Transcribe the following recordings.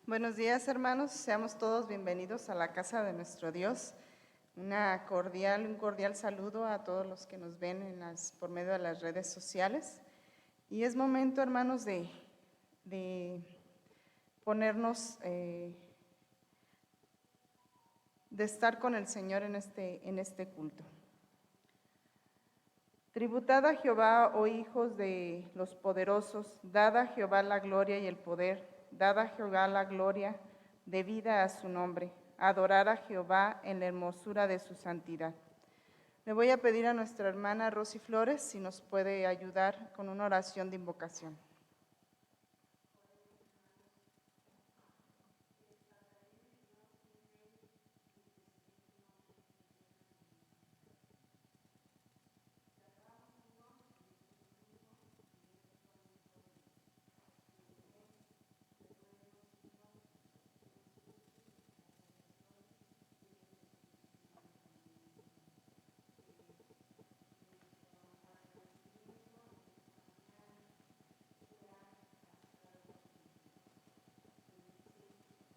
Buenos días, hermanos. Seamos todos bienvenidos a la casa de nuestro Dios. Un cordial saludo a todos los que nos ven por medio de las redes sociales. Y es momento, hermanos, de ponernos, de estar con el Señor en este culto. Tributad a Jehová, oh hijos de los poderosos, dad a Jehová la gloria y el poder, dad a Jehová la gloria debida a su nombre, adorad a Jehová en la hermosura de su santidad. Le voy a pedir a nuestra hermana Rosy Flores si nos puede ayudar con una oración de invocación.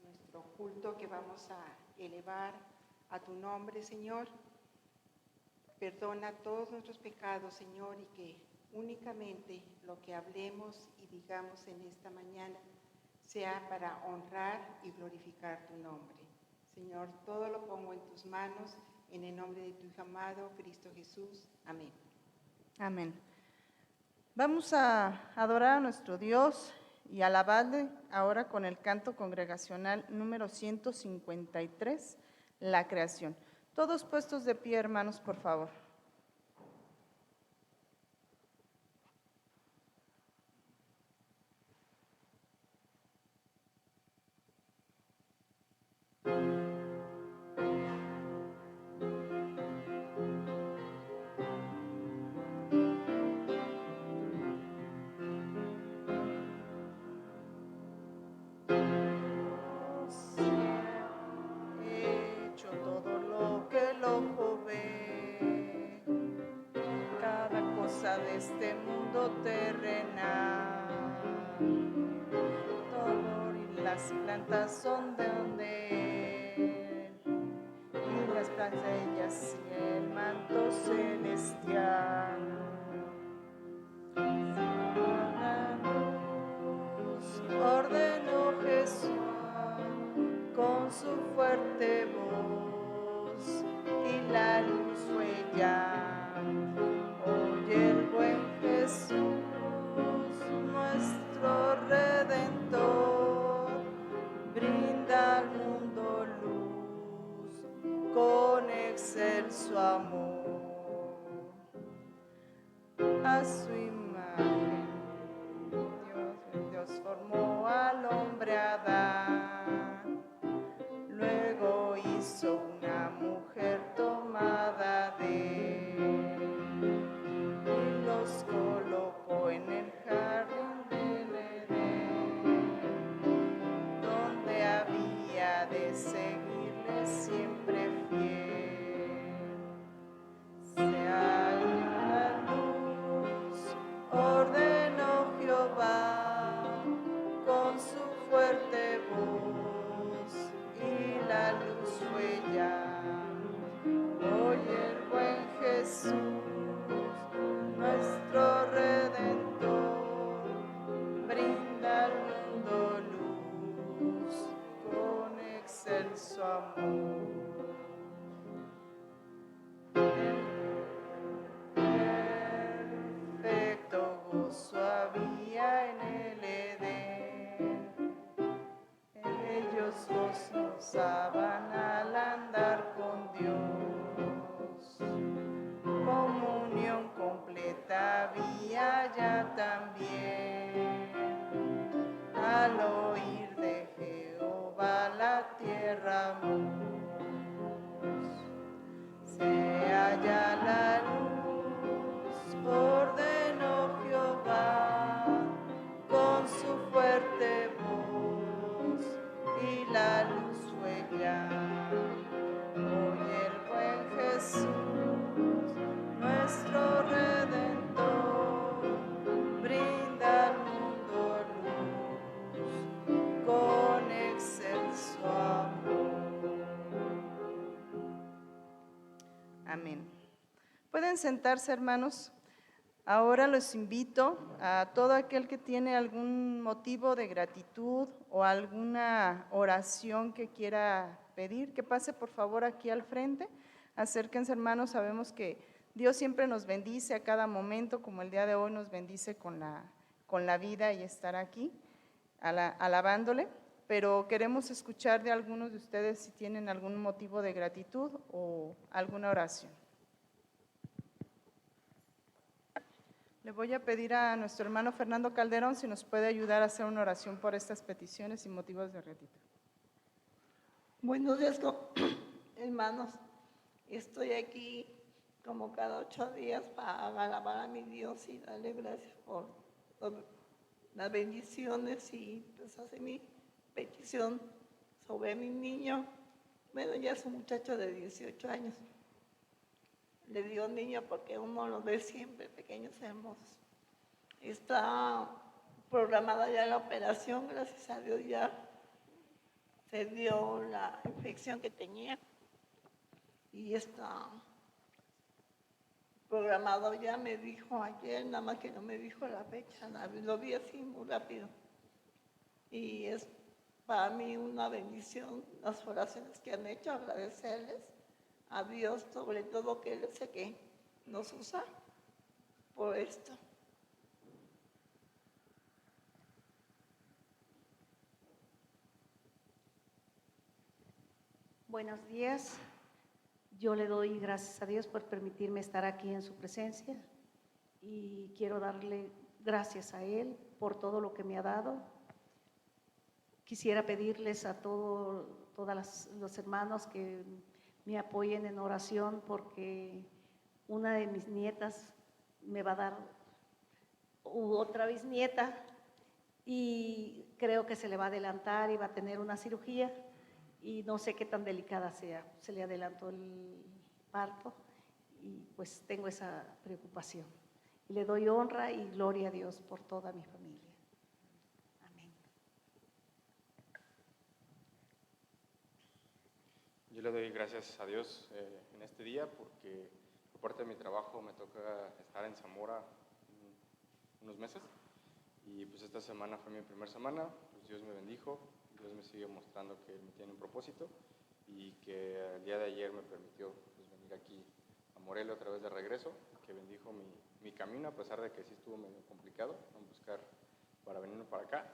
Nuestro culto que vamos a elevar a tu nombre, Señor. Perdona todos nuestros pecados, Señor, y que únicamente lo que hablemos y digamos en esta mañana sea para honrar y glorificar tu nombre. Señor, todo lo pongo en tus manos, en el nombre de tu Hijo amado, Cristo Jesús. Amén. Amén. Vamos a adorar a nuestro Dios y alabarle ahora con el canto congregacional número 153, La Creación. Todos puestos de pie, hermanos, por favor. De este mundo terrenal, todo y las plantas son de él, y las plantas de ellas y el manto celestial. Ordenó Jesús con su fuerte voz, y la luz fue ya. Oye el buen Jesús, nuestro Redentor, brinda al mundo luz con excelso amor. A su imagen, Dios formó al hombre Adán, luego hizo una mujer tomada de él, y los colocó en el jardín del Edén, donde había de seguirle siempre fiel. Se halla la luz, ordenó Jehová con su fuerte voz, y la luz fue ya. Oye el buen Jesús, nuestro Redentor, brinda al mundo luz con excelso amor. Perfecto gozo había en el Edén, ellos gozaban al andar con Dios, comunión completa había ya también, al oír de Jehová la tierra se halla la luz, ordenó Jehová con su fuerte voz, y la luz fue ya. Oye el buen Jesús, nuestro Redentor, brinda al mundo luz con excelso Pueden sentarse, hermanos. Ahora los invito a todo aquel que tiene algún motivo de gratitud o alguna oración que quiera pedir, que pase por favor aquí al frente. Acérquense, hermanos, sabemos que Dios siempre nos bendice a cada momento, como el día de hoy nos bendice con la vida y estar aquí alabándole, pero queremos escuchar de algunos de ustedes si tienen algún motivo de gratitud o alguna oración. Le voy a pedir a nuestro hermano Fernando Calderón si nos puede ayudar a hacer una oración por estas peticiones y motivos de gratitud. Buenos días, hermanos. Estoy aquí como cada 8 días para alabar a mi Dios y darle gracias por las bendiciones y pues hacer mi petición sobre mi niño. Bueno, ya es un muchacho de 18 años. Le digo niño porque uno lo ve siempre, pequeños hermosos. Está programada ya la operación, gracias a Dios ya se dio la infección que tenía y está programado ya, me dijo ayer, nada más que no me dijo la fecha, lo vi así muy rápido. Y es para mí una bendición las oraciones que han hecho, agradecerles a Dios, sobre todo que Él es el que nos usa por esto. Buenos días. Yo le doy gracias a Dios por permitirme estar aquí en su presencia y quiero darle gracias a Él por todo lo que me ha dado. Quisiera pedirles a todos los hermanos que me apoyen en oración porque una de mis nietas me va a dar otra bisnieta y creo que se le va a adelantar y va a tener una cirugía y no sé qué tan delicada sea. Se le adelantó el parto y pues tengo esa preocupación. Y le doy honra y gloria a Dios por toda mi familia. Amén. Yo le doy gracias a Dios en este día porque por parte de mi trabajo me toca estar en Zamora unos meses y pues esta semana fue mi primera semana, pues Dios me bendijo, Dios me sigue mostrando que Él me tiene un propósito y que el día de ayer me permitió pues, venir aquí a Morelia otra vez de regreso, que bendijo mi camino a pesar de que sí estuvo medio complicado en buscar para venirme para acá,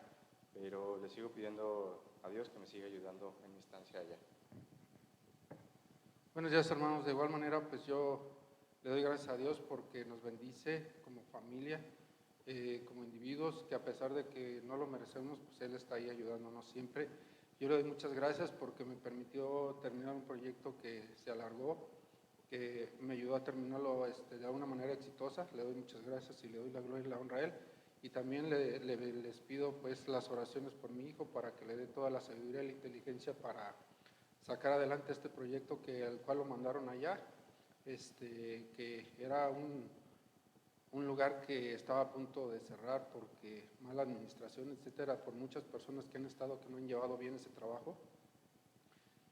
pero le sigo pidiendo a Dios que me siga ayudando en mi estancia allá. Buenos días, hermanos. De igual manera, pues yo le doy gracias a Dios porque nos bendice como familia, como individuos, que a pesar de que no lo merecemos, pues Él está ahí ayudándonos siempre. Yo le doy muchas gracias porque me permitió terminar un proyecto que se alargó, que me ayudó a terminarlo de una manera exitosa. Le doy muchas gracias y le doy la gloria y la honra a Él. Y también les pido pues las oraciones por mi hijo para que le dé toda la sabiduría y la inteligencia para sacar adelante este proyecto al cual lo mandaron allá, que era un lugar que estaba a punto de cerrar porque mala administración, etcétera, por muchas personas que han estado que no han llevado bien ese trabajo.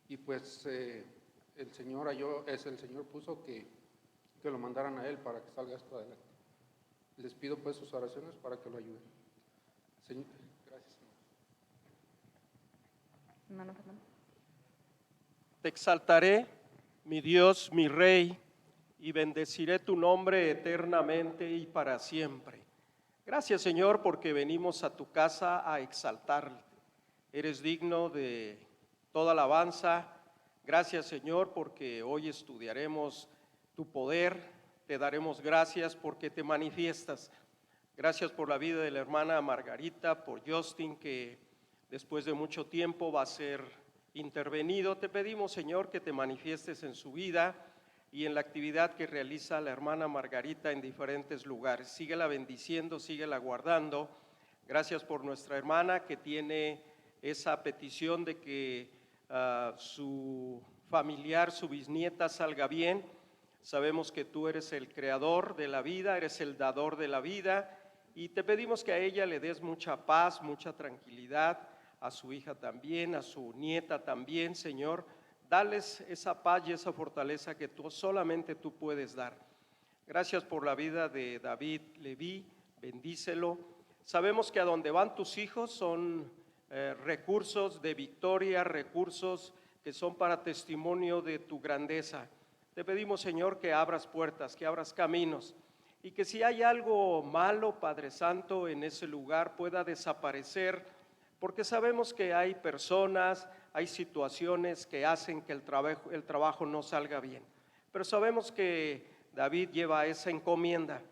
Y pues el Señor puso que lo mandaran a Él para que salga esto adelante. Les pido pues sus oraciones para que lo ayuden. Señor, gracias. Hermano Fernando. Te exaltaré, mi Dios, mi Rey, y bendeciré tu nombre eternamente y para siempre. Gracias, Señor, porque venimos a tu casa a exaltarte. Eres digno de toda alabanza. Gracias, Señor, porque hoy estudiaremos tu poder. Te daremos gracias porque te manifiestas. Gracias por la vida de la hermana Margarita, por Justin, que después de mucho tiempo va a ser intervenido. Te pedimos, Señor, que te manifiestes en su vida y en la actividad que realiza la hermana Margarita en diferentes lugares. Síguela bendiciendo, síguela guardando. Gracias por nuestra hermana que tiene esa petición de que su familiar, su bisnieta salga bien. Sabemos que tú eres el creador de la vida, eres el dador de la vida y te pedimos que a ella le des mucha paz, mucha tranquilidad, a su hija también, a su nieta también, Señor. Dales esa paz y esa fortaleza que solamente tú puedes dar. Gracias por la vida de David Leví, bendícelo. Sabemos que a donde van tus hijos son recursos de victoria, recursos que son para testimonio de tu grandeza. Te pedimos, Señor, que abras puertas, que abras caminos y que si hay algo malo, Padre Santo, en ese lugar pueda desaparecer, porque sabemos que hay personas, hay situaciones que hacen que el trabajo no salga bien. Pero sabemos que David lleva esa encomienda,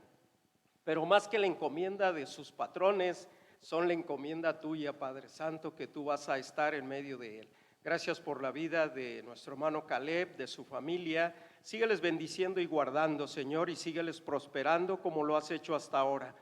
pero más que la encomienda de sus patrones, son la encomienda tuya, Padre Santo, que tú vas a estar en medio de él. Gracias por la vida de nuestro hermano Caleb, de su familia. Sígueles bendiciendo y guardando, Señor, y sígueles prosperando como lo has hecho hasta ahora.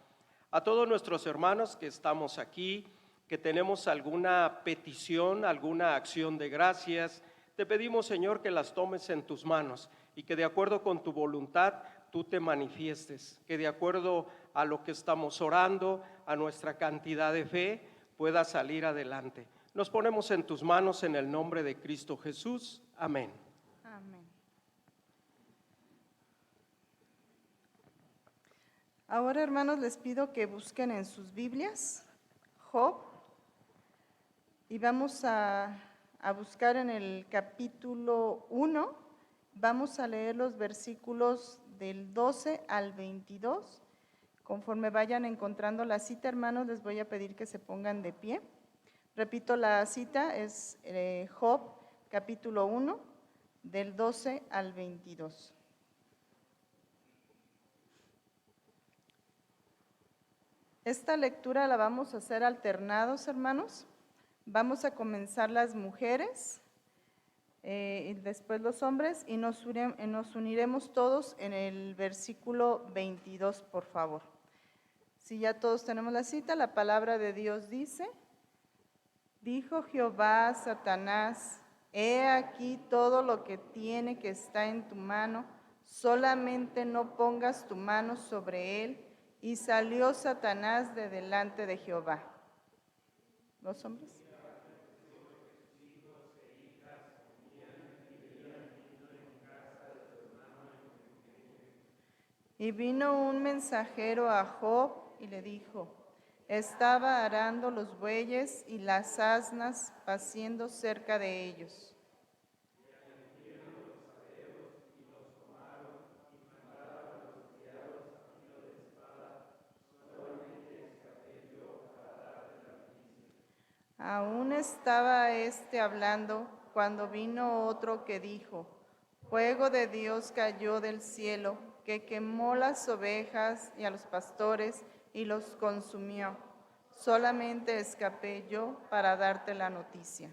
A todos nuestros hermanos que estamos aquí, que tenemos alguna petición, alguna acción de gracias, te pedimos, Señor, que las tomes en tus manos y que de acuerdo con tu voluntad tú te manifiestes, que de acuerdo a lo que estamos orando, a nuestra cantidad de fe, pueda salir adelante. Nos ponemos en tus manos en el nombre de Cristo Jesús. Amén. Amén. Ahora, hermanos, les pido que busquen en sus Biblias Job y vamos a buscar en el capítulo 1, vamos a leer los versículos del 12 al 22. Conforme vayan encontrando la cita, hermanos, les voy a pedir que se pongan de pie. Repito, la cita es Job, capítulo 1, del 12 al 22. Esta lectura la vamos a hacer alternados, hermanos. Vamos a comenzar las mujeres, y después los hombres, y nos uniremos todos en el versículo 22, por favor. Si ya todos tenemos la cita, la palabra de Dios dice: dijo Jehová a Satanás, he aquí todo lo que tiene que está en tu mano, solamente no pongas tu mano sobre él. Y salió Satanás de delante de Jehová. ¿Los hombres? Y vino un mensajero a Job y le dijo: estaba arando los bueyes y las asnas paciendo cerca de ellos. Aún estaba hablando cuando vino otro que dijo: fuego de Dios cayó del cielo, que quemó las ovejas y a los pastores y los consumió. Solamente escapé yo para darte la noticia.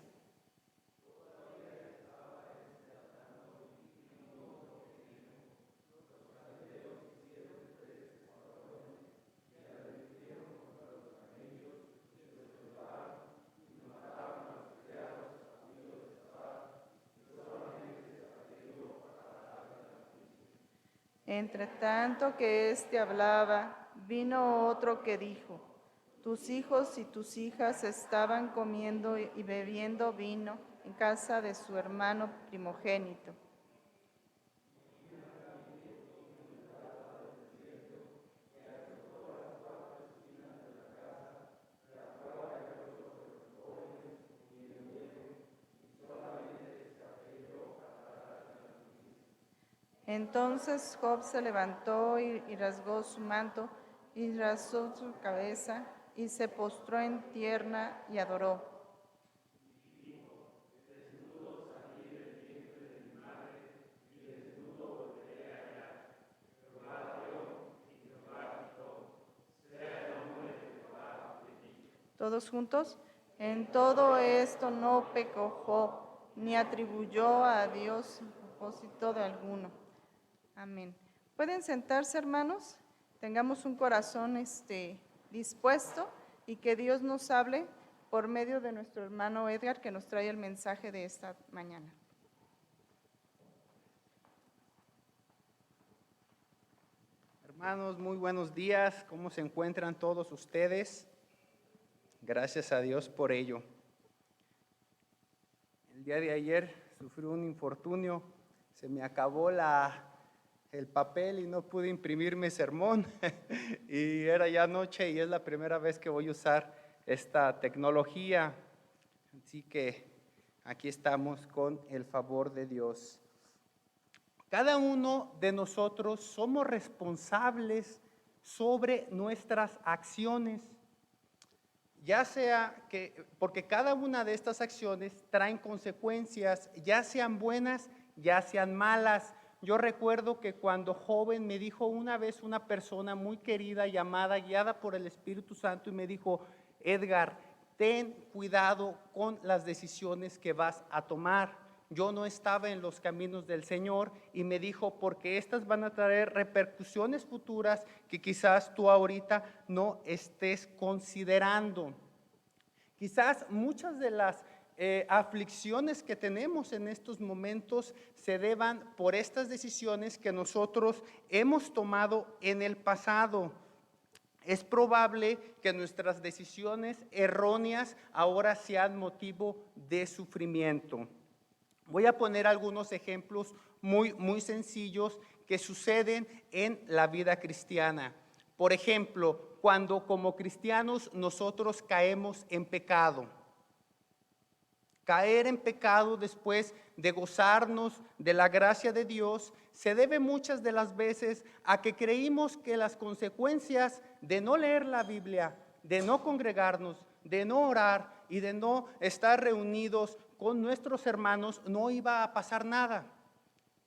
Entre tanto que hablaba, vino otro que dijo: tus hijos y tus hijas estaban comiendo y bebiendo vino en casa de su hermano primogénito. Entonces Job se levantó y rasgó su manto y rasó su cabeza y se postró en tierra y adoró. Todos juntos. En todo esto no pecó Job, ni atribuyó a Dios propósito de alguno. Amén. ¿Pueden sentarse, hermanos? Tengamos un corazón dispuesto y que Dios nos hable por medio de nuestro hermano Edgar, que nos trae el mensaje de esta mañana. Hermanos, muy buenos días. ¿Cómo se encuentran todos ustedes? Gracias a Dios por ello. El día de ayer sufrí un infortunio. Se me acabó la el papel y no pude imprimir mi sermón y era ya noche y es la primera vez que voy a usar esta tecnología. Así que aquí estamos con el favor de Dios. Cada uno de nosotros somos responsables sobre nuestras acciones, ya sea que, porque cada una de estas acciones traen consecuencias, ya sean buenas, ya sean malas. Yo recuerdo que cuando joven me dijo una vez una persona muy querida, llamada, guiada por el Espíritu Santo, y me dijo: Edgar, ten cuidado con las decisiones que vas a tomar. Yo no estaba en los caminos del Señor y me dijo, porque estas van a traer repercusiones futuras que quizás tú ahorita no estés considerando. Quizás muchas de las aflicciones que tenemos en estos momentos se deban por estas decisiones que nosotros hemos tomado en el pasado. Es probable que nuestras decisiones erróneas ahora sean motivo de sufrimiento. Voy a poner algunos ejemplos muy sencillos que suceden en la vida cristiana. Por ejemplo, cuando como cristianos nosotros caemos en pecado. Caer en pecado después de gozarnos de la gracia de Dios se debe muchas de las veces a que creímos que las consecuencias de no leer la Biblia, de no congregarnos, de no orar y de no estar reunidos con nuestros hermanos no iba a pasar nada.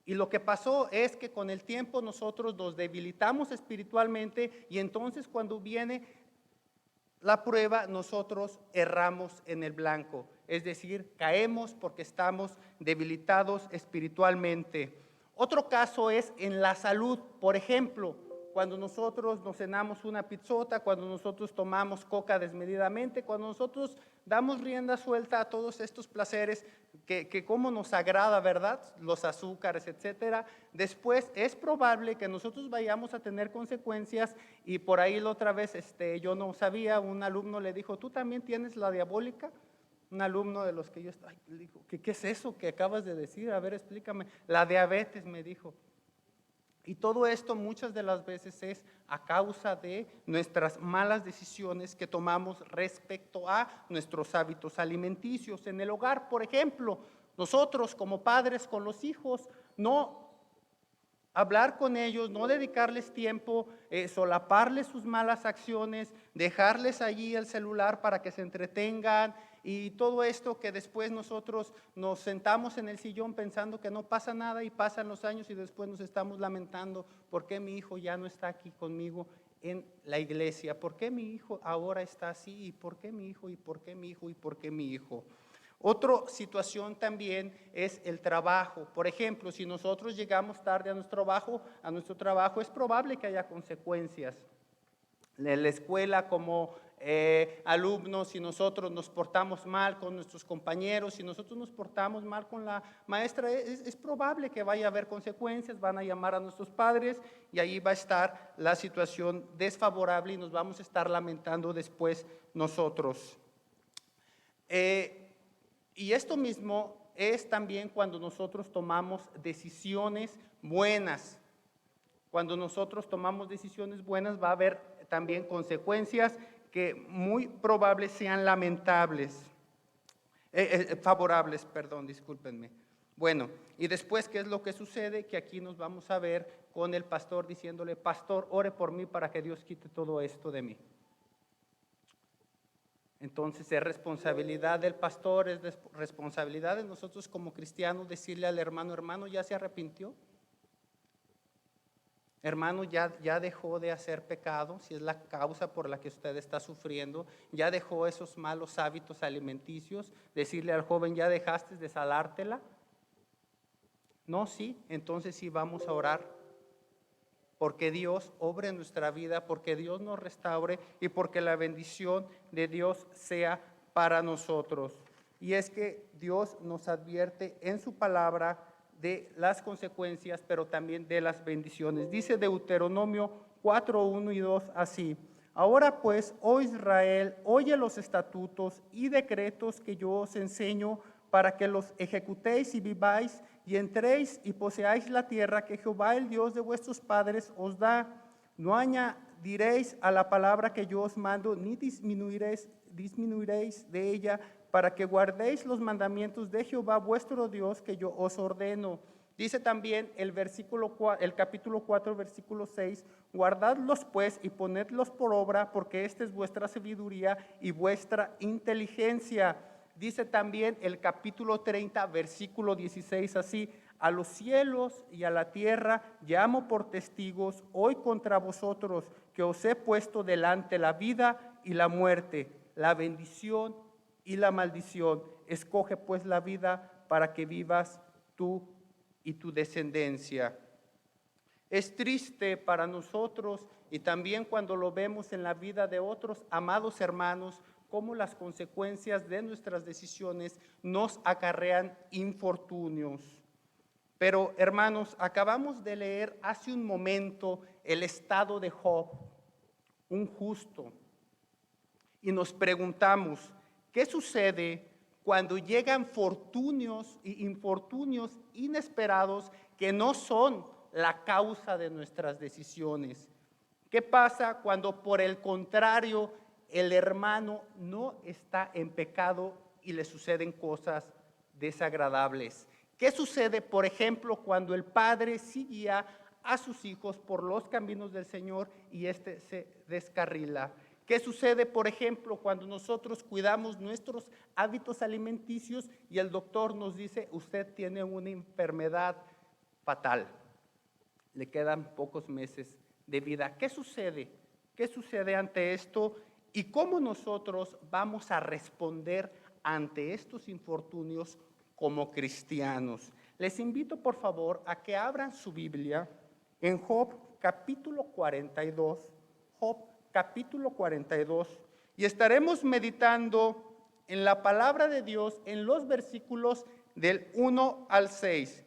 Y lo que pasó es que con el tiempo nosotros nos debilitamos espiritualmente y entonces cuando viene la prueba nosotros erramos en el blanco. Es decir, caemos porque estamos debilitados espiritualmente. Otro caso es en la salud. Por ejemplo, cuando nosotros nos cenamos una pizzota, cuando nosotros tomamos coca desmedidamente, cuando nosotros damos rienda suelta a todos estos placeres que como nos agrada, ¿verdad? Los azúcares, etcétera. Después es probable que nosotros vayamos a tener consecuencias y por ahí la otra vez yo no sabía, un alumno le dijo, ¿tú también tienes la diabólica? Un alumno de los que yo estaba, le dijo, ¿qué es eso que acabas de decir? A ver, explícame. La diabetes, me dijo. Y todo esto muchas de las veces es a causa de nuestras malas decisiones que tomamos respecto a nuestros hábitos alimenticios. En el hogar, por ejemplo, nosotros como padres con los hijos, no hablar con ellos, no dedicarles tiempo, solaparles sus malas acciones, dejarles allí el celular para que se entretengan y todo esto que después nosotros nos sentamos en el sillón pensando que no pasa nada y pasan los años y después nos estamos lamentando por qué mi hijo ya no está aquí conmigo en la iglesia, por qué mi hijo ahora está así y por qué mi hijo y por qué mi hijo y por qué mi hijo. Otra situación también es el trabajo. Por ejemplo, si nosotros llegamos tarde a nuestro trabajo, es probable que haya consecuencias. En la escuela como alumnos, si nosotros nos portamos mal con nuestros compañeros, si nosotros nos portamos mal con la maestra, es probable que vaya a haber consecuencias, van a llamar a nuestros padres y ahí va a estar la situación desfavorable y nos vamos a estar lamentando después nosotros. Y esto mismo es también cuando nosotros tomamos decisiones buenas. Cuando nosotros tomamos decisiones buenas va a haber también consecuencias que muy probables sean favorables, discúlpenme. Bueno, y después, ¿qué es lo que sucede? Que aquí nos vamos a ver con el pastor diciéndole, pastor, ore por mí para que Dios quite todo esto de mí. Entonces es responsabilidad del pastor, es responsabilidad de nosotros como cristianos decirle al hermano, ¿ya se arrepintió? Hermano, ya dejó de hacer pecado, si es la causa por la que usted está sufriendo, ya dejó esos malos hábitos alimenticios, decirle al joven, ¿ya dejaste de salártela? No, sí, entonces sí vamos a orar, porque Dios obre en nuestra vida, porque Dios nos restaure y porque la bendición de Dios sea para nosotros. Y es que Dios nos advierte en su palabra de las consecuencias, pero también de las bendiciones. Dice Deuteronomio 4, 1 y 2 así: ahora pues, oh Israel, oye los estatutos y decretos que yo os enseño para que los ejecutéis y viváis, y entréis y poseáis la tierra que Jehová, el Dios de vuestros padres, os da. No añadiréis a la palabra que yo os mando, ni disminuiréis de ella, para que guardéis los mandamientos de Jehová vuestro Dios que yo os ordeno. Dice también el capítulo 4, versículo 6, guardadlos pues y ponedlos por obra, porque esta es vuestra sabiduría y vuestra inteligencia. Dice también el capítulo 30, versículo 16 así, a los cielos y a la tierra llamo por testigos hoy contra vosotros, que os he puesto delante la vida y la muerte, la bendición y la maldición. Escoge pues la vida para que vivas tú y tu descendencia. Es triste para nosotros y también cuando lo vemos en la vida de otros amados hermanos, cómo las consecuencias de nuestras decisiones nos acarrean infortunios. Pero hermanos, acabamos de leer hace un momento el estado de Job, un justo, y nos preguntamos, ¿qué sucede cuando llegan fortunios y infortunios inesperados que no son la causa de nuestras decisiones? ¿Qué pasa cuando por el contrario el hermano no está en pecado y le suceden cosas desagradables? ¿Qué sucede, por ejemplo, cuando el padre sí guía a sus hijos por los caminos del Señor y éste se descarrila? ¿Qué sucede, por ejemplo, cuando nosotros cuidamos nuestros hábitos alimenticios y el doctor nos dice, usted tiene una enfermedad fatal, le quedan pocos meses de vida? ¿Qué sucede? ¿Qué sucede ante esto? ¿Y cómo nosotros vamos a responder ante estos infortunios como cristianos? Les invito, por favor, a que abran su Biblia en Job capítulo 42, Job capítulo 42, y estaremos meditando en la palabra de Dios en los versículos del 1 al 6.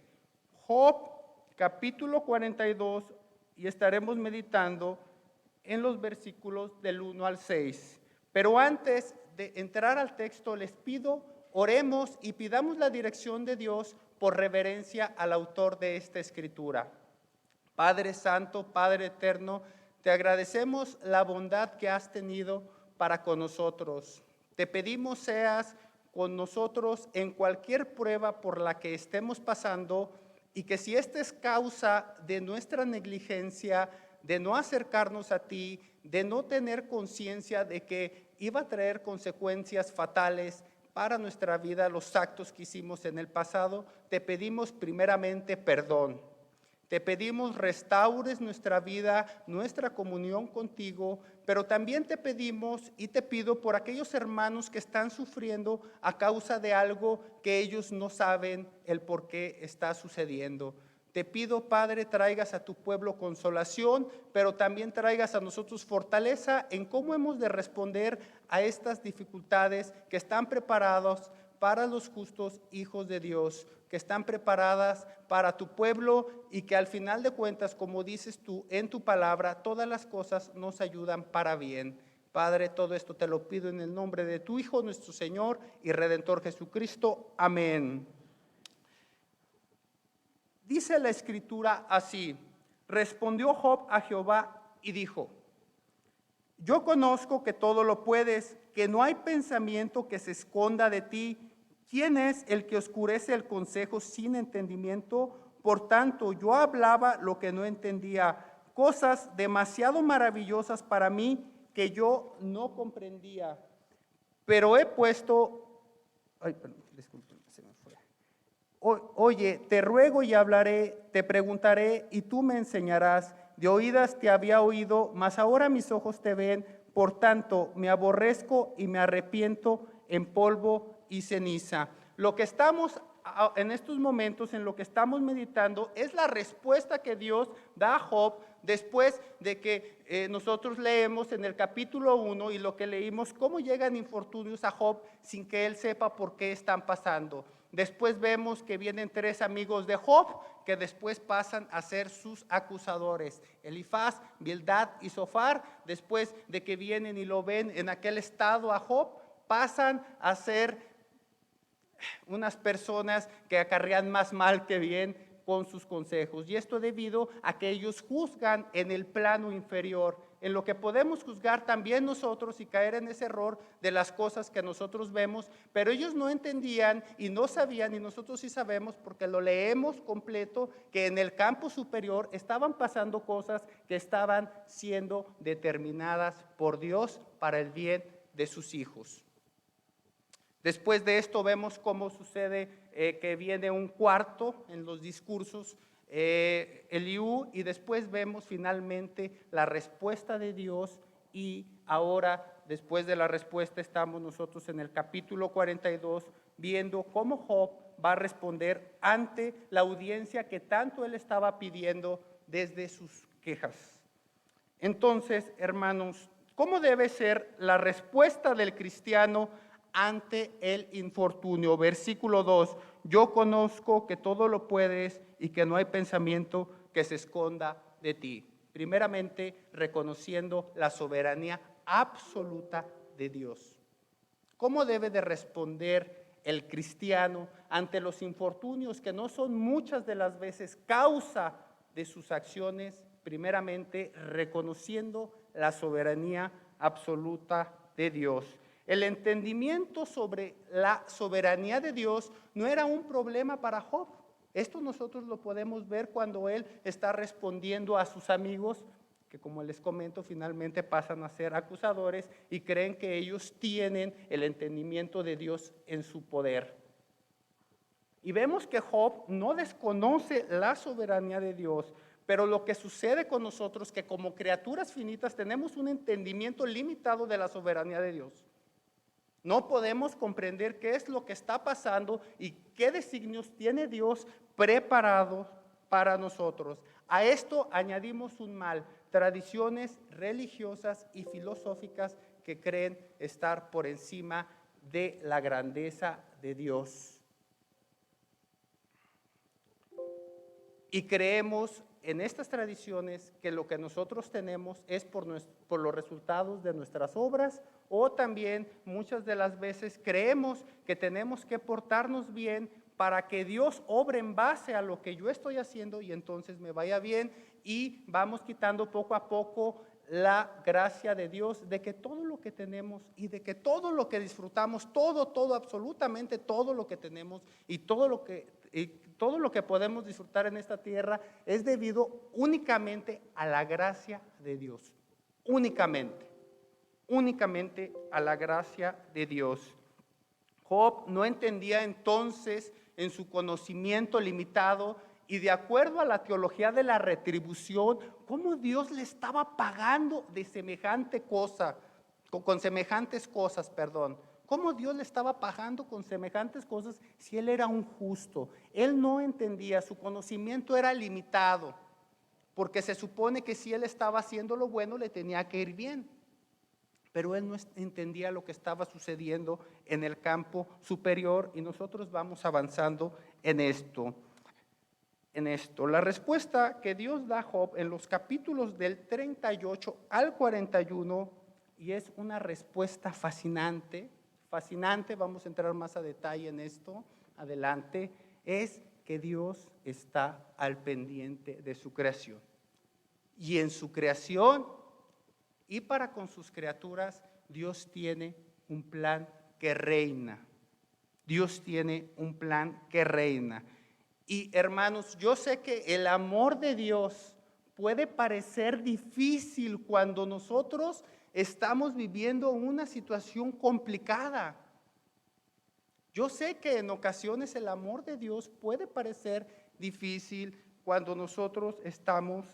Job capítulo 42, y estaremos meditando en los versículos del 1 al 6. Pero antes de entrar al texto, les pido, oremos y pidamos la dirección de Dios por reverencia al autor de esta escritura. Padre Santo, Padre Eterno, te agradecemos la bondad que has tenido para con nosotros. Te pedimos seas con nosotros en cualquier prueba por la que estemos pasando y que si esta es causa de nuestra negligencia, de no acercarnos a ti, de no tener conciencia de que iba a traer consecuencias fatales para nuestra vida los actos que hicimos en el pasado, te pedimos primeramente perdón. Te pedimos restaures nuestra vida, nuestra comunión contigo, pero también te pedimos y te pido por aquellos hermanos que están sufriendo a causa de algo que ellos no saben el por qué está sucediendo. Te pido, Padre, traigas a tu pueblo consolación, pero también traigas a nosotros fortaleza en cómo hemos de responder a estas dificultades que están preparadas para los justos hijos de Dios, que están preparadas para tu pueblo y que al final de cuentas, como dices tú en tu palabra, todas las cosas nos ayudan para bien. Padre, todo esto te lo pido en el nombre de tu Hijo, nuestro Señor y Redentor Jesucristo. Amén. Dice la Escritura así: respondió Job a Jehová y dijo: yo conozco que todo lo puedes, que no hay pensamiento que se esconda de ti. ¿Quién es el que oscurece el consejo sin entendimiento? Por tanto, yo hablaba lo que no entendía, cosas demasiado maravillosas para mí que yo no comprendía. Pero he puesto, disculpen, se me fue. Oye, te ruego y hablaré, te preguntaré y tú me enseñarás. De oídas te había oído, mas ahora mis ojos te ven. Por tanto, me aborrezco y me arrepiento en polvo y ceniza. Lo que estamos en estos momentos, en lo que estamos meditando, es la respuesta que Dios da a Job después de que nosotros leemos en el capítulo 1 y lo que leímos, cómo llegan infortunios a Job sin que él sepa por qué están pasando. Después vemos que vienen 3 amigos de Job que después pasan a ser sus acusadores, Elifaz, Bildad y Zofar. Después de que vienen y lo ven en aquel estado a Job, pasan a ser unas personas que acarrean más mal que bien con sus consejos. Y esto debido a que ellos juzgan en el plano inferior, en lo que podemos juzgar también nosotros y caer en ese error de las cosas que nosotros vemos, pero ellos no entendían y no sabían, y nosotros sí sabemos porque lo leemos completo, que en el campo superior estaban pasando cosas que estaban siendo determinadas por Dios para el bien de sus hijos. Después de esto vemos cómo sucede que viene un cuarto en los discursos, Eliú, y después vemos finalmente la respuesta de Dios, y ahora después de la respuesta estamos nosotros en el capítulo 42 viendo cómo Job va a responder ante la audiencia que tanto él estaba pidiendo desde sus quejas. Entonces, hermanos, ¿cómo debe ser la respuesta del cristiano ante el infortunio? Versículo 2, yo conozco que todo lo puedes y que no hay pensamiento que se esconda de ti. Primeramente, reconociendo la soberanía absoluta de Dios. ¿Cómo debe de responder el cristiano ante los infortunios que no son muchas de las veces causa de sus acciones? Primeramente, reconociendo la soberanía absoluta de Dios. El entendimiento sobre la soberanía de Dios no era un problema para Job. Esto nosotros lo podemos ver cuando él está respondiendo a sus amigos, que como les comento, finalmente pasan a ser acusadores y creen que ellos tienen el entendimiento de Dios en su poder. Y vemos que Job no desconoce la soberanía de Dios, pero lo que sucede con nosotros, que como criaturas finitas tenemos un entendimiento limitado de la soberanía de Dios. No podemos comprender qué es lo que está pasando y qué designios tiene Dios preparado para nosotros. A esto añadimos un mal, tradiciones religiosas y filosóficas que creen estar por encima de la grandeza de Dios. Y creemos en estas tradiciones que lo que nosotros tenemos es por los resultados de nuestras obras, o también muchas de las veces creemos que tenemos que portarnos bien para que Dios obre en base a lo que yo estoy haciendo y entonces me vaya bien, y vamos quitando poco a poco la gracia de Dios, de que todo lo que tenemos y de que todo lo que disfrutamos, todo, absolutamente todo lo que tenemos y todo lo que podemos disfrutar en esta tierra es debido únicamente a la gracia de Dios, únicamente a la gracia de Dios. Job no entendía entonces, en su conocimiento limitado y de acuerdo a la teología de la retribución, cómo Dios le estaba pagando de semejante cosa, con semejantes cosas, cómo Dios le estaba pagando con semejantes cosas si él era un justo. Él no entendía, su conocimiento era limitado, porque se supone que si él estaba haciendo lo bueno le tenía que ir bien, pero él no entendía lo que estaba sucediendo en el campo superior, y nosotros vamos avanzando en esto. La respuesta que Dios da a Job en los capítulos del 38 al 41, y es una respuesta fascinante, vamos a entrar más a detalle en esto adelante, es que Dios está al pendiente de su creación. Y en su creación y para con sus criaturas, Dios tiene un plan que reina. Dios tiene un plan que reina. Y hermanos, yo sé que el amor de Dios puede parecer difícil cuando nosotros estamos viviendo una situación complicada. Yo sé que en ocasiones el amor de Dios puede parecer difícil cuando nosotros estamos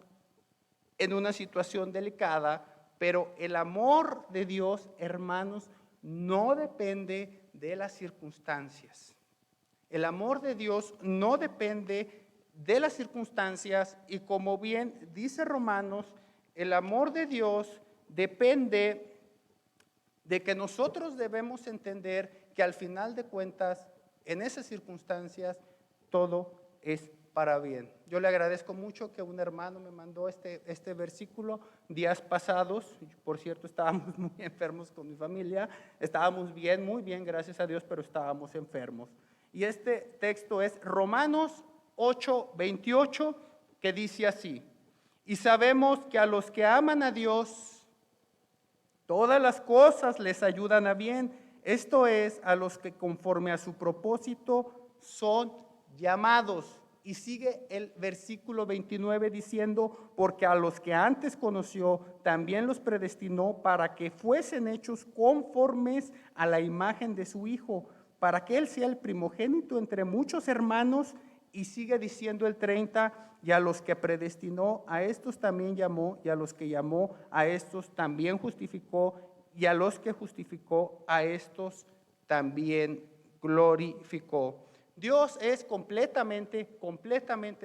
en una situación delicada, pero el amor de Dios, hermanos, no depende de las circunstancias. El amor de Dios no depende de las circunstancias, y como bien dice Romanos, el amor de Dios depende de que nosotros debemos entender que al final de cuentas, en esas circunstancias, todo es para bien. Yo le agradezco mucho que un hermano me mandó este versículo días pasados. Por cierto, estábamos muy enfermos con mi familia, estábamos bien, muy bien, gracias a Dios, pero estábamos enfermos. Y este texto es Romanos 8:28, que dice así: y sabemos que a los que aman a Dios, todas las cosas les ayudan a bien, esto es, a los que conforme a su propósito son llamados. Y sigue el versículo 29 diciendo, porque a los que antes conoció, también los predestinó para que fuesen hechos conformes a la imagen de su Hijo, para que Él sea el primogénito entre muchos hermanos. Y sigue diciendo el 30, y a los que predestinó, a estos también llamó, y a los que llamó, a estos también justificó, y a los que justificó, a estos también glorificó. Dios es completamente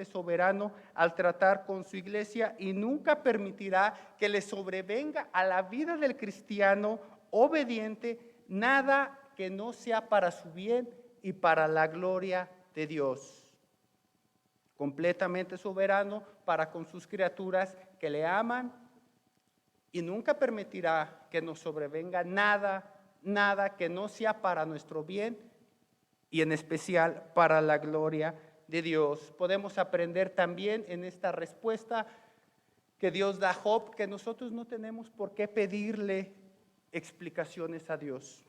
soberano al tratar con su iglesia y nunca permitirá que le sobrevenga a la vida del cristiano obediente nada que no sea para su bien y para la gloria de Dios. Completamente soberano para con sus criaturas que le aman y nunca permitirá que nos sobrevenga nada que no sea para nuestro bien y en especial para la gloria de Dios. Podemos aprender también en esta respuesta que Dios da a Job, que nosotros no tenemos por qué pedirle explicaciones a Dios.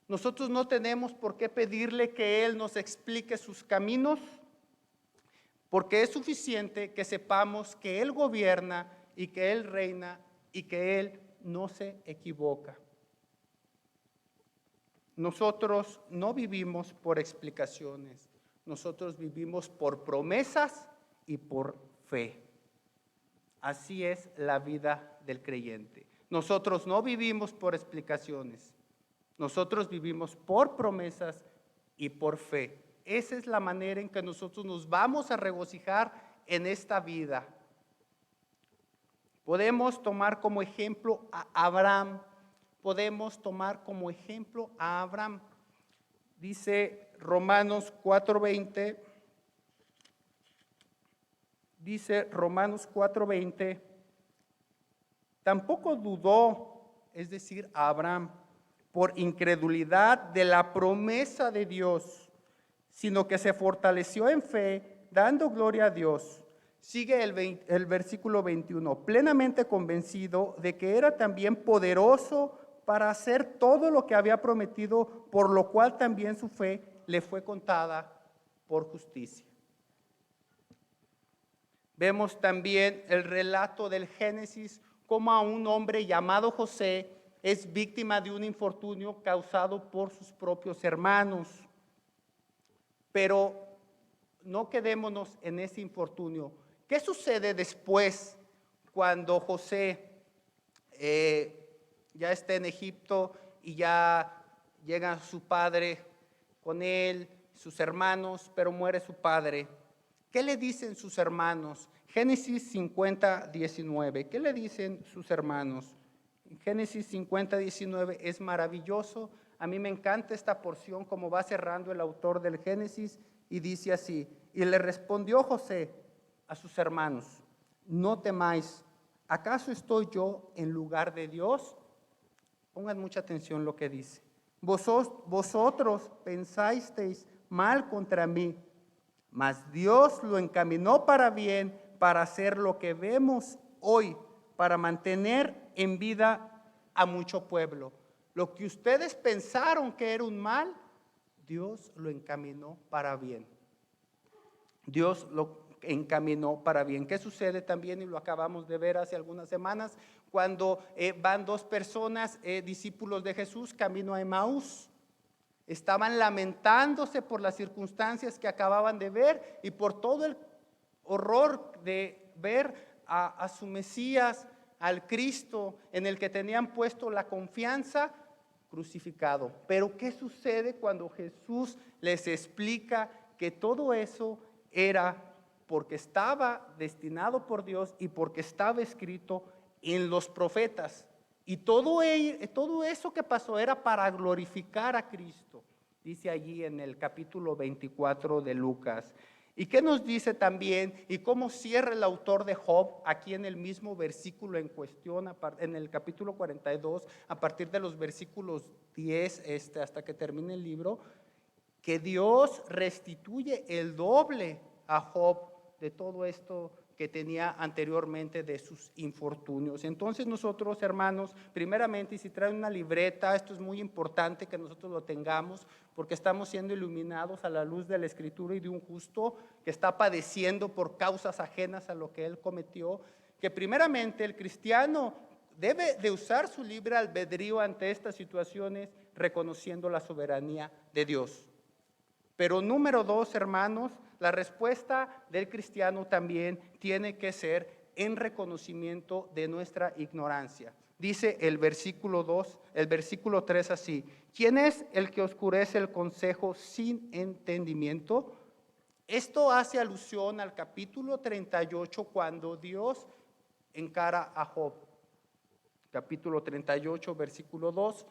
Nosotros no tenemos por qué pedirle que Él nos explique sus caminos, porque es suficiente que sepamos que Él gobierna y que Él reina y que Él no se equivoca. Nosotros no vivimos por explicaciones, nosotros vivimos por promesas y por fe. Así es la vida del creyente. Nosotros no vivimos por explicaciones, nosotros vivimos por promesas y por fe. Esa es la manera en que nosotros nos vamos a regocijar en esta vida. Podemos tomar como ejemplo a Abraham. Podemos tomar como ejemplo a Abraham. Dice Romanos 4:20. Dice Romanos 4:20. Tampoco dudó, es decir, a Abraham, por incredulidad de la promesa de Dios, sino que se fortaleció en fe, dando gloria a Dios. Sigue el versículo 21, plenamente convencido de que era también poderoso para hacer todo lo que había prometido, por lo cual también su fe le fue contada por justicia. Vemos también el relato del Génesis, como a un hombre llamado José es víctima de un infortunio causado por sus propios hermanos. Pero no quedémonos en ese infortunio. ¿Qué sucede después cuando José ya está en Egipto y ya llega su padre con él, sus hermanos, pero muere su padre? ¿Qué le dicen sus hermanos? Génesis 50:19. ¿Qué le dicen sus hermanos? Génesis 50:19 es maravilloso. A mí me encanta esta porción, como va cerrando el autor del Génesis, y dice así: y le respondió José a sus hermanos: no temáis, ¿acaso estoy yo en lugar de Dios? Pongan mucha atención lo que dice. Vosotros pensasteis mal contra mí, mas Dios lo encaminó para bien, para hacer lo que vemos hoy, para mantener en vida a mucho pueblo. Lo que ustedes pensaron que era un mal, Dios lo encaminó para bien. Dios lo encaminó para bien. ¿Qué sucede también? Y lo acabamos de ver hace algunas semanas, cuando van dos personas, discípulos de Jesús, camino a Emaús. Estaban lamentándose por las circunstancias que acababan de ver y por todo el horror de ver a su Mesías, al Cristo en el que tenían puesto la confianza, crucificado. Pero ¿qué sucede cuando Jesús les explica que todo eso era porque estaba destinado por Dios y porque estaba escrito en los profetas? Y todo eso que pasó era para glorificar a Cristo, dice allí en el capítulo 24 de Lucas. ¿Y qué nos dice también? Y cómo cierra el autor de Job aquí en el mismo versículo en cuestión, en el capítulo 42, a partir de los versículos 10 hasta que termine el libro. que Dios restituye el doble a Job de todo esto que tenía anteriormente de sus infortunios. Entonces nosotros, hermanos, primeramente, y si traen una libreta, esto es muy importante que nosotros lo tengamos, porque estamos siendo iluminados a la luz de la Escritura y de un justo que está padeciendo por causas ajenas a lo que él cometió, que primeramente el cristiano debe de usar su libre albedrío ante estas situaciones, reconociendo la soberanía de Dios. Pero número 2, hermanos, la respuesta del cristiano también tiene que ser en reconocimiento de nuestra ignorancia. Dice el versículo 3 así: ¿quién es el que oscurece el consejo sin entendimiento? Esto hace alusión al capítulo 38 cuando Dios encara a Job. Capítulo 38, versículo 2,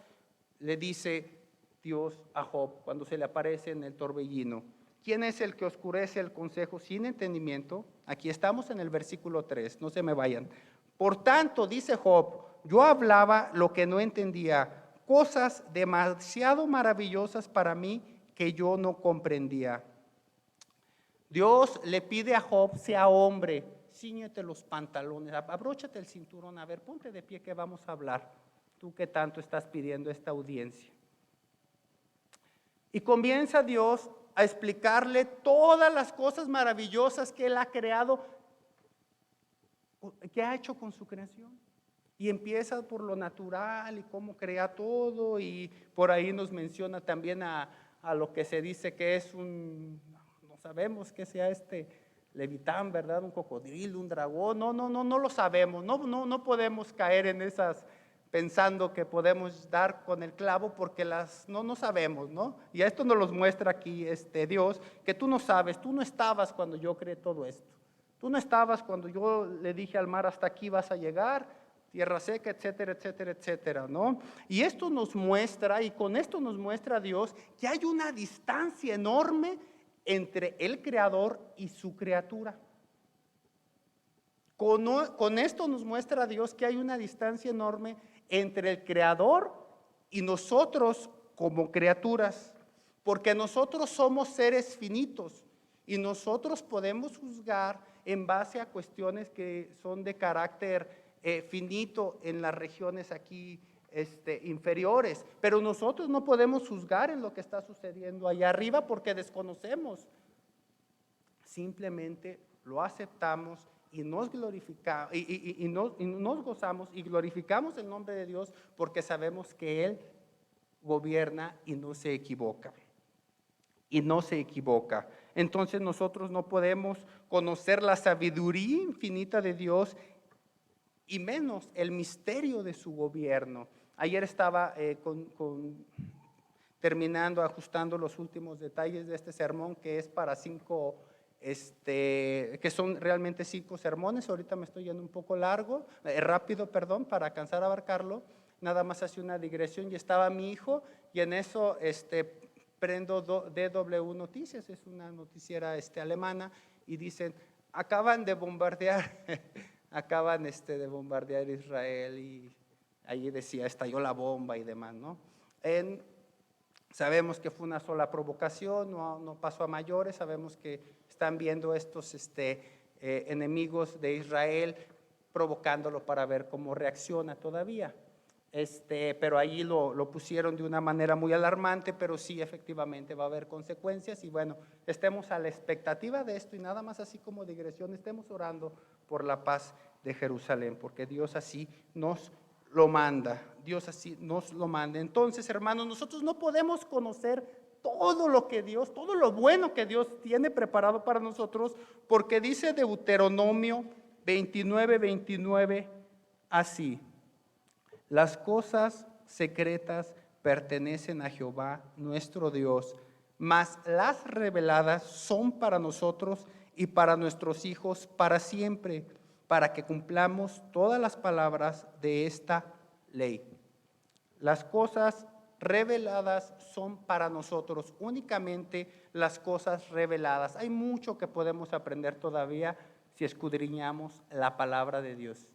le dice Dios a Job cuando se le aparece en el torbellino: ¿quién es el que oscurece el consejo sin entendimiento? Aquí estamos en el versículo 3, no se me vayan. Por tanto, dice Job, yo hablaba lo que no entendía, cosas demasiado maravillosas para mí que yo no comprendía. Dios le pide a Job, sea hombre, cíñete los pantalones, abróchate el cinturón, a ver, ponte de pie que vamos a hablar, tú que tanto estás pidiendo esta audiencia. Y comienza Dios a explicarle todas las cosas maravillosas que Él ha creado, que ha hecho con su creación. Y empieza por lo natural y cómo crea todo, y por ahí nos menciona también a lo que se dice que es no sabemos que sea Levitán, ¿verdad? Un cocodrilo, un dragón, no lo sabemos, no podemos caer en esas pensando que podemos dar con el clavo porque no sabemos, ¿no? Y a esto nos los muestra aquí Dios, que tú no sabes, tú no estabas cuando yo creé todo esto. Tú no estabas cuando yo le dije al mar, hasta aquí vas a llegar, tierra seca, etcétera, etcétera, etcétera, ¿no? Y esto nos muestra, y con esto nos muestra Dios, que hay una distancia enorme entre el Creador y su criatura. Con esto nos muestra Dios que hay una distancia enorme entre el Creador y nosotros como criaturas, porque nosotros somos seres finitos y nosotros podemos juzgar en base a cuestiones que son de carácter finito en las regiones aquí inferiores, pero nosotros no podemos juzgar en lo que está sucediendo allá arriba porque desconocemos. Simplemente lo aceptamos y nos glorificamos y nos gozamos y glorificamos el nombre de Dios porque sabemos que Él gobierna y no se equivoca. Y no se equivoca. Entonces nosotros no podemos conocer la sabiduría infinita de Dios y menos el misterio de su gobierno. Ayer estaba terminando, ajustando los últimos detalles de este sermón que es para que son realmente 5 sermones. Ahorita me estoy yendo un poco rápido, para alcanzar a abarcarlo. Nada más hace una digresión y estaba mi hijo y en eso prendo DW Noticias, es una noticiera alemana, y dicen, acaban de bombardear Israel, y allí decía, estalló la bomba y demás, ¿no? Sabemos que fue una sola provocación, no pasó a mayores, sabemos que están viendo estos enemigos de Israel provocándolo para ver cómo reacciona todavía. Pero allí lo pusieron de una manera muy alarmante, pero sí efectivamente va a haber consecuencias y bueno, estemos a la expectativa de esto y nada más así como digresión, estemos orando por la paz de Jerusalén, porque Dios así nos lo manda, Dios así nos lo manda. Entonces, hermanos, nosotros no podemos conocer todo lo bueno que Dios tiene preparado para nosotros, porque dice Deuteronomio 29:29 así: las cosas secretas pertenecen a Jehová nuestro Dios, mas las reveladas son para nosotros y para nuestros hijos para siempre, para que cumplamos todas las palabras de esta ley. Las cosas reveladas son para nosotros, únicamente las cosas reveladas. Hay mucho que podemos aprender todavía si escudriñamos la palabra de Dios.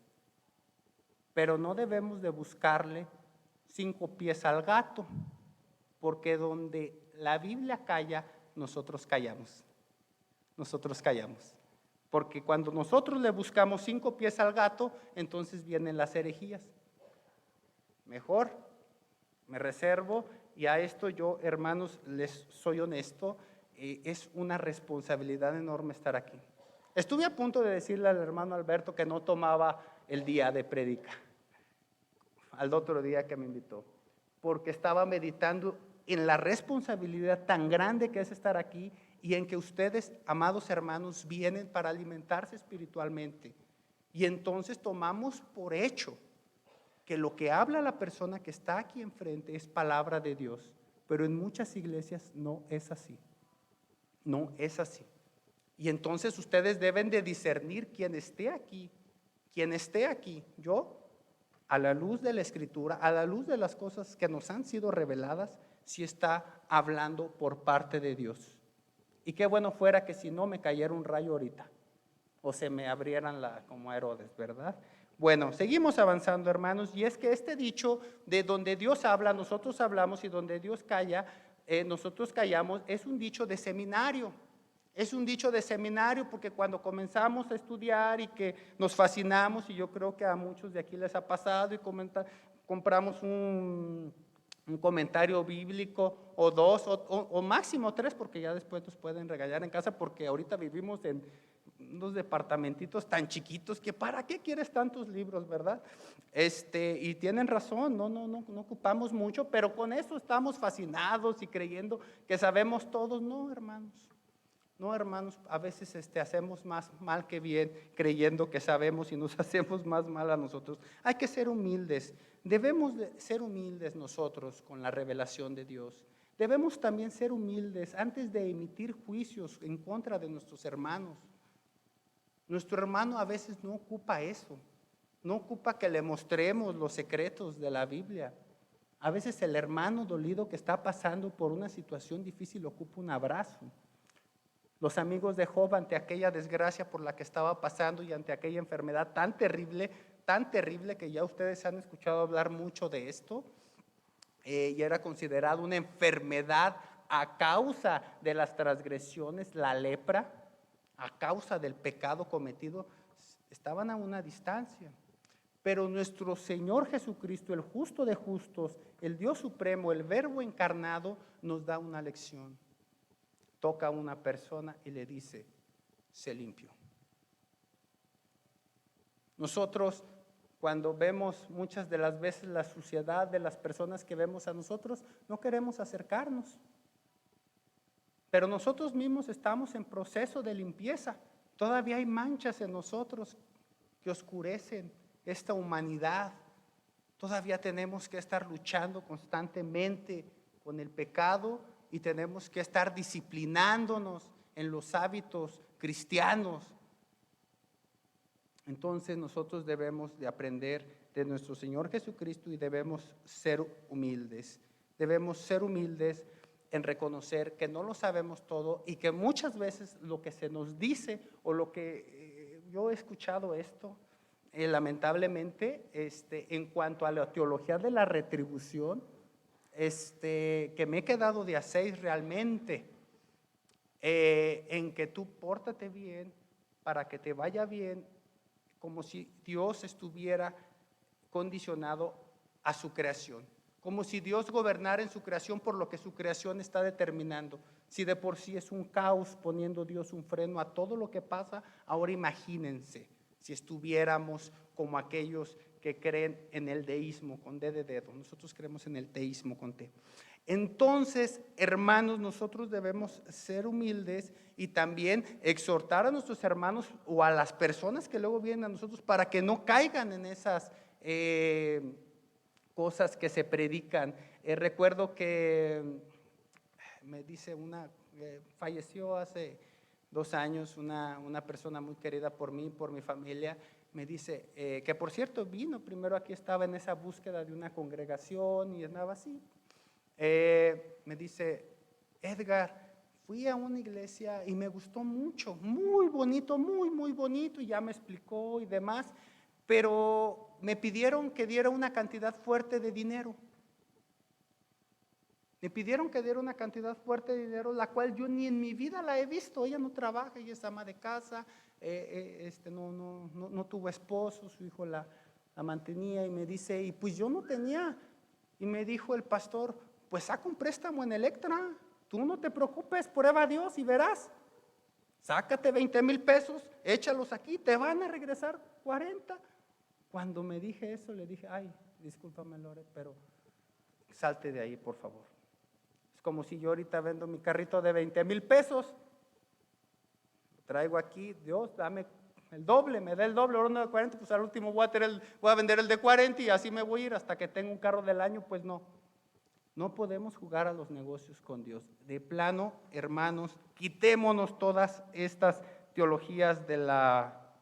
Pero no debemos de buscarle 5 pies al gato, porque donde la Biblia calla, nosotros callamos. Nosotros callamos. Porque cuando nosotros le buscamos 5 pies al gato, entonces vienen las herejías. Mejor me reservo, y a esto yo, hermanos, les soy honesto, es una responsabilidad enorme estar aquí. Estuve a punto de decirle al hermano Alberto que no tomaba el día de prédica, al otro día que me invitó, porque estaba meditando en la responsabilidad tan grande que es estar aquí y en que ustedes, amados hermanos, vienen para alimentarse espiritualmente. Y entonces tomamos por hecho que lo que habla la persona que está aquí enfrente es palabra de Dios, pero en muchas iglesias no es así. No es así. Y entonces ustedes deben de discernir quién esté aquí, yo, a la luz de la Escritura, a la luz de las cosas que nos han sido reveladas, si está hablando por parte de Dios. Y qué bueno fuera que si no me cayera un rayo ahorita, o se me abrieran como a Herodes, ¿verdad? Bueno, seguimos avanzando, hermanos, y es que este dicho de donde Dios habla, nosotros hablamos, y donde Dios calla, nosotros callamos, es un dicho de seminario. Es un dicho de seminario porque cuando comenzamos a estudiar y que nos fascinamos, y yo creo que a muchos de aquí les ha pasado, y compramos un comentario bíblico o 2 o máximo 3, porque ya después nos pueden regañar en casa, porque ahorita vivimos en unos departamentitos tan chiquitos que ¿para qué quieres tantos libros, verdad? Y tienen razón, no ocupamos mucho, pero con eso estamos fascinados y creyendo que sabemos todos. No, hermanos, a veces hacemos más mal que bien, creyendo que sabemos, y nos hacemos más mal a nosotros. Hay que ser humildes. Debemos de ser humildes nosotros con la revelación de Dios. Debemos también ser humildes antes de emitir juicios en contra de nuestros hermanos. Nuestro hermano a veces no ocupa eso. No ocupa que le mostremos los secretos de la Biblia. A veces el hermano dolido que está pasando por una situación difícil ocupa un abrazo. Los amigos de Job, ante aquella desgracia por la que estaba pasando y ante aquella enfermedad tan terrible que ya ustedes han escuchado hablar mucho de esto, y era considerado una enfermedad a causa de las transgresiones, la lepra, a causa del pecado cometido, estaban a una distancia. Pero nuestro Señor Jesucristo, el justo de justos, el Dios supremo, el Verbo encarnado, nos da una lección. Toca a una persona y le dice, sé limpio. Nosotros, cuando vemos muchas de las veces la suciedad de las personas que vemos a nosotros, no queremos acercarnos. Pero nosotros mismos estamos en proceso de limpieza. Todavía hay manchas en nosotros que oscurecen esta humanidad. Todavía tenemos que estar luchando constantemente con el pecado y tenemos que estar disciplinándonos en los hábitos cristianos. Entonces nosotros debemos de aprender de nuestro Señor Jesucristo y debemos ser humildes. Debemos ser humildes en reconocer que no lo sabemos todo y que muchas veces lo que se nos dice o lo que yo he escuchado esto, lamentablemente, en cuanto a la teología de la retribución, que me he quedado de a 6 realmente, en que tú pórtate bien para que te vaya bien, como si Dios estuviera condicionado a su creación, como si Dios gobernara en su creación por lo que su creación está determinando. Si de por sí es un caos poniendo Dios un freno a todo lo que pasa, ahora imagínense si estuviéramos como aquellos que creen en el deísmo con D de dedo. Nosotros creemos en el teísmo con T. Entonces, hermanos, nosotros debemos ser humildes y también exhortar a nuestros hermanos o a las personas que luego vienen a nosotros para que no caigan en esas cosas que se predican. Recuerdo que me dice falleció hace 2 años una persona muy querida por mí, por mi familia. Me dice, que por cierto vino, primero aquí estaba en esa búsqueda de una congregación y andaba así. Me dice, Edgar, fui a una iglesia y me gustó mucho, muy bonito, muy bonito, y ya me explicó y demás, pero me pidieron que diera una cantidad fuerte de dinero. Me pidieron que diera una cantidad fuerte de dinero, la cual yo ni en mi vida la he visto. Ella no trabaja, ella es ama de casa, no tuvo esposo, su hijo la mantenía, y me dice, y pues yo no tenía. Y me dijo el pastor, pues saca un préstamo en Electra, tú no te preocupes, prueba a Dios y verás. Sácate 20,000 pesos, échalos aquí, te van a regresar 40. Cuando me dije eso, le dije, ay, discúlpame, Lore, pero salte de ahí, por favor. Es como si yo ahorita vendo mi carrito de 20,000 pesos, lo traigo aquí, Dios, dame el doble, me da el doble, ahora uno de 40, pues al último voy a vender el de 40 y así me voy a ir hasta que tenga un carro del año. Pues no. No podemos jugar a los negocios con Dios. De plano, hermanos, quitémonos todas estas teologías de la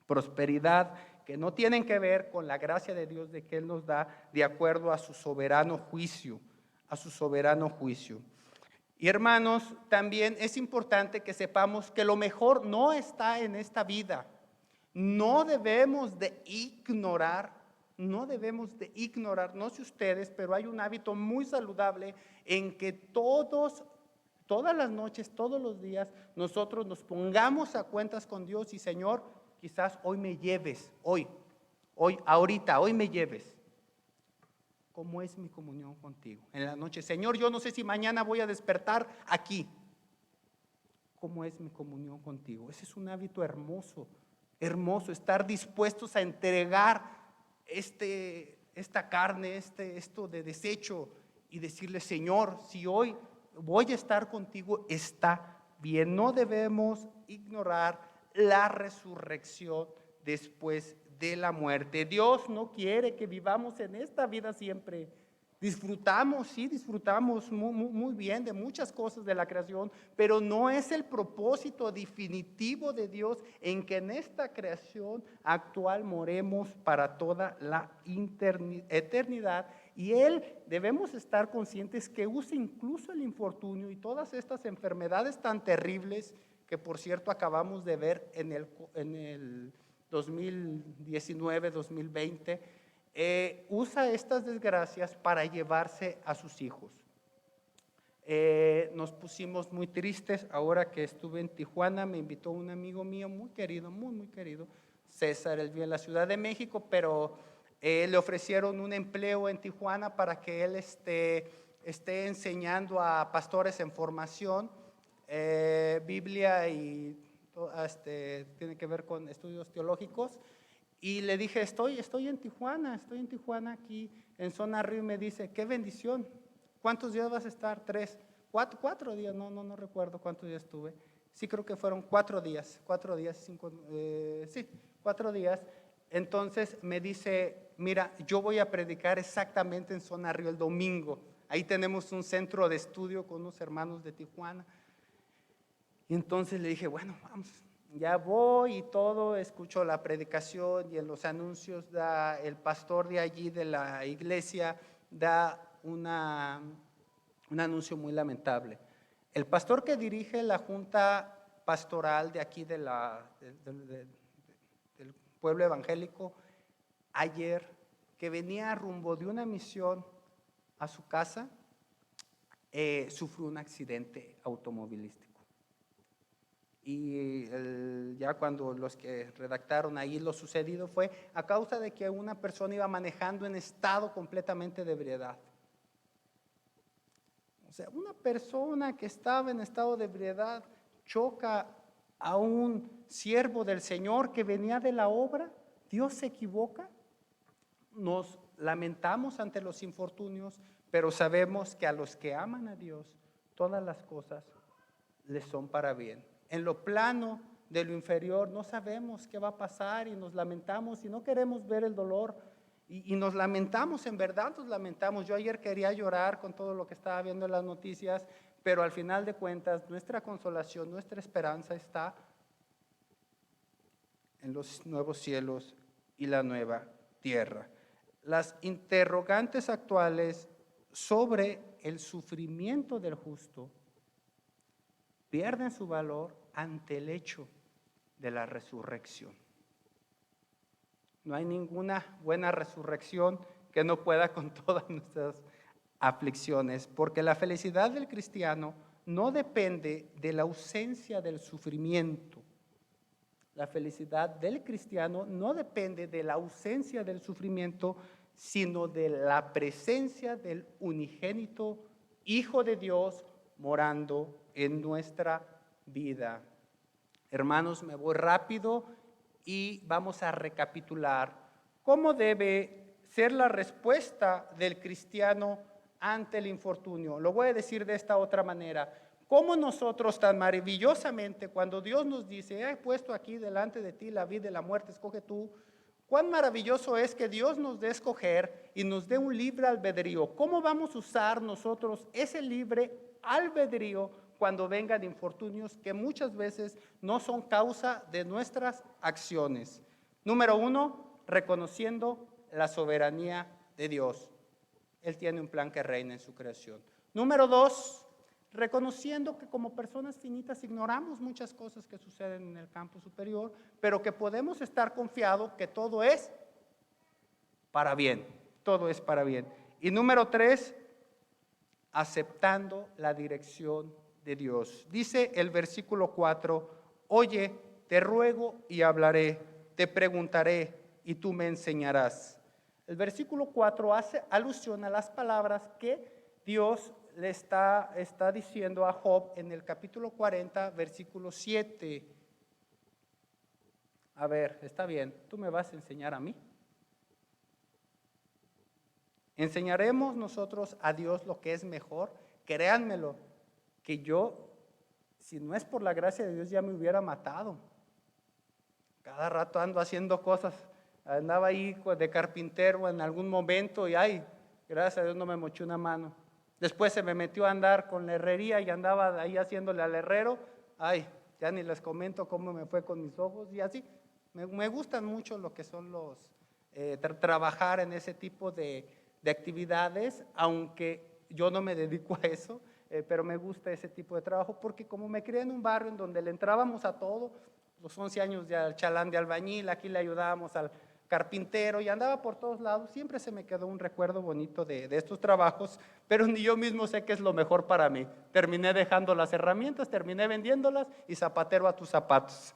prosperidad que no tienen que ver con la gracia de Dios, de que Él nos da de acuerdo a su soberano juicio, Y hermanos, también es importante que sepamos que lo mejor no está en esta vida. No debemos de ignorar, no sé ustedes, pero hay un hábito muy saludable en que todas las noches, todos los días, nosotros nos pongamos a cuentas con Dios y Señor, quizás hoy me lleves, hoy me lleves. ¿Cómo es mi comunión contigo? En la noche, Señor, yo no sé si mañana voy a despertar aquí. ¿Cómo es mi comunión contigo? Ese es un hábito hermoso, estar dispuestos a entregar esta carne, esto de desecho y decirle, Señor, si hoy voy a estar contigo, está bien. No debemos ignorar la resurrección después de la muerte. Dios no quiere que vivamos en esta vida siempre. Disfrutamos muy bien de muchas cosas de la creación, pero no es el propósito definitivo de Dios en que en esta creación actual moremos para toda la eternidad. Y Él, debemos estar conscientes que usa incluso el infortunio y todas estas enfermedades tan terribles que, por cierto, acabamos de ver en el 2019, 2020, usa estas desgracias para llevarse a sus hijos. Nos pusimos muy tristes ahora que estuve en Tijuana. Me invitó un amigo mío muy querido, muy querido, César. Él vive en la Ciudad de México, pero le ofrecieron un empleo en Tijuana para que él esté enseñando a pastores en formación, Biblia y tiene que ver con estudios teológicos. Y le dije, estoy en Tijuana aquí en Zona Río. Y me dice, qué bendición. ¿Cuántos días vas a estar? 3, 4 días, no recuerdo cuántos días estuve. Sí, creo que fueron 4 días, 5, 4 días. Entonces me dice, mira, yo voy a predicar exactamente en Zona Río el domingo. Ahí tenemos un centro de estudio con unos hermanos de Tijuana. Y entonces le dije, bueno, vamos. Ya voy y todo, escucho la predicación y en los anuncios el pastor de allí de la iglesia da un anuncio muy lamentable. El pastor que dirige la junta pastoral de aquí del pueblo evangélico, ayer que venía rumbo de una misión a su casa, sufrió un accidente automovilístico. Y ya cuando los que redactaron ahí lo sucedido fue a causa de que una persona iba manejando en estado completamente de ebriedad. O sea, una persona que estaba en estado de ebriedad choca a un siervo del Señor que venía de la obra. Dios se equivoca. Nos lamentamos ante los infortunios, pero sabemos que a los que aman a Dios, todas las cosas les son para bien. En lo plano de lo inferior no sabemos qué va a pasar y nos lamentamos y no queremos ver el dolor y nos lamentamos, en verdad nos lamentamos. Yo ayer quería llorar con todo lo que estaba viendo en las noticias, pero al final de cuentas nuestra consolación, nuestra esperanza está en los nuevos cielos y la nueva tierra. Las interrogantes actuales sobre el sufrimiento del justo pierden su valor ante el hecho de la resurrección. No hay ninguna buena resurrección que no pueda con todas nuestras aflicciones, porque la felicidad del cristiano no depende de la ausencia del sufrimiento. La felicidad del cristiano no depende de la ausencia del sufrimiento, sino de la presencia del unigénito Hijo de Dios morando en nuestra vida. Hermanos, me voy rápido y vamos a recapitular cómo debe ser la respuesta del cristiano ante el infortunio. Lo voy a decir de esta otra manera. ¿Cómo nosotros tan maravillosamente, cuando Dios nos dice, he puesto aquí delante de ti la vida y la muerte, escoge tú? Cuán maravilloso es que Dios nos dé escoger y nos dé un libre albedrío. ¿Cómo vamos a usar nosotros ese libre albedrío cuando vengan infortunios que muchas veces no son causa de nuestras acciones? Número 1, reconociendo la soberanía de Dios. Él tiene un plan que reina en su creación. Número 2, reconociendo que como personas finitas ignoramos muchas cosas que suceden en el campo superior, pero que podemos estar confiados que todo es para bien, todo es para bien. Y número 3, aceptando la dirección de Dios. Dice el versículo 4, oye, te ruego y hablaré, te preguntaré y tú me enseñarás. El versículo 4 hace alusión a las palabras que Dios le está diciendo a Job en el capítulo 40, versículo 7. A ver, está bien, ¿tú me vas a enseñar a mí? ¿Enseñaremos nosotros a Dios lo que es mejor? Créanmelo, que yo, si no es por la gracia de Dios, ya me hubiera matado. Cada rato ando haciendo cosas. Andaba ahí de carpintero en algún momento y ay, gracias a Dios no me moché una mano. Después se me metió a andar con la herrería y andaba ahí haciéndole al herrero. Ay, ya ni les comento cómo me fue con mis ojos y así. Me gustan mucho lo que son los, trabajar en ese tipo de actividades, aunque yo no me dedico a eso, pero me gusta ese tipo de trabajo porque como me crié en un barrio en donde le entrábamos a todo, los 11 años de chalán de albañil, aquí le ayudábamos al carpintero y andaba por todos lados, siempre se me quedó un recuerdo bonito de estos trabajos, pero ni yo mismo sé qué es lo mejor para mí. Terminé dejando las herramientas, terminé vendiéndolas y zapatero a tus zapatos.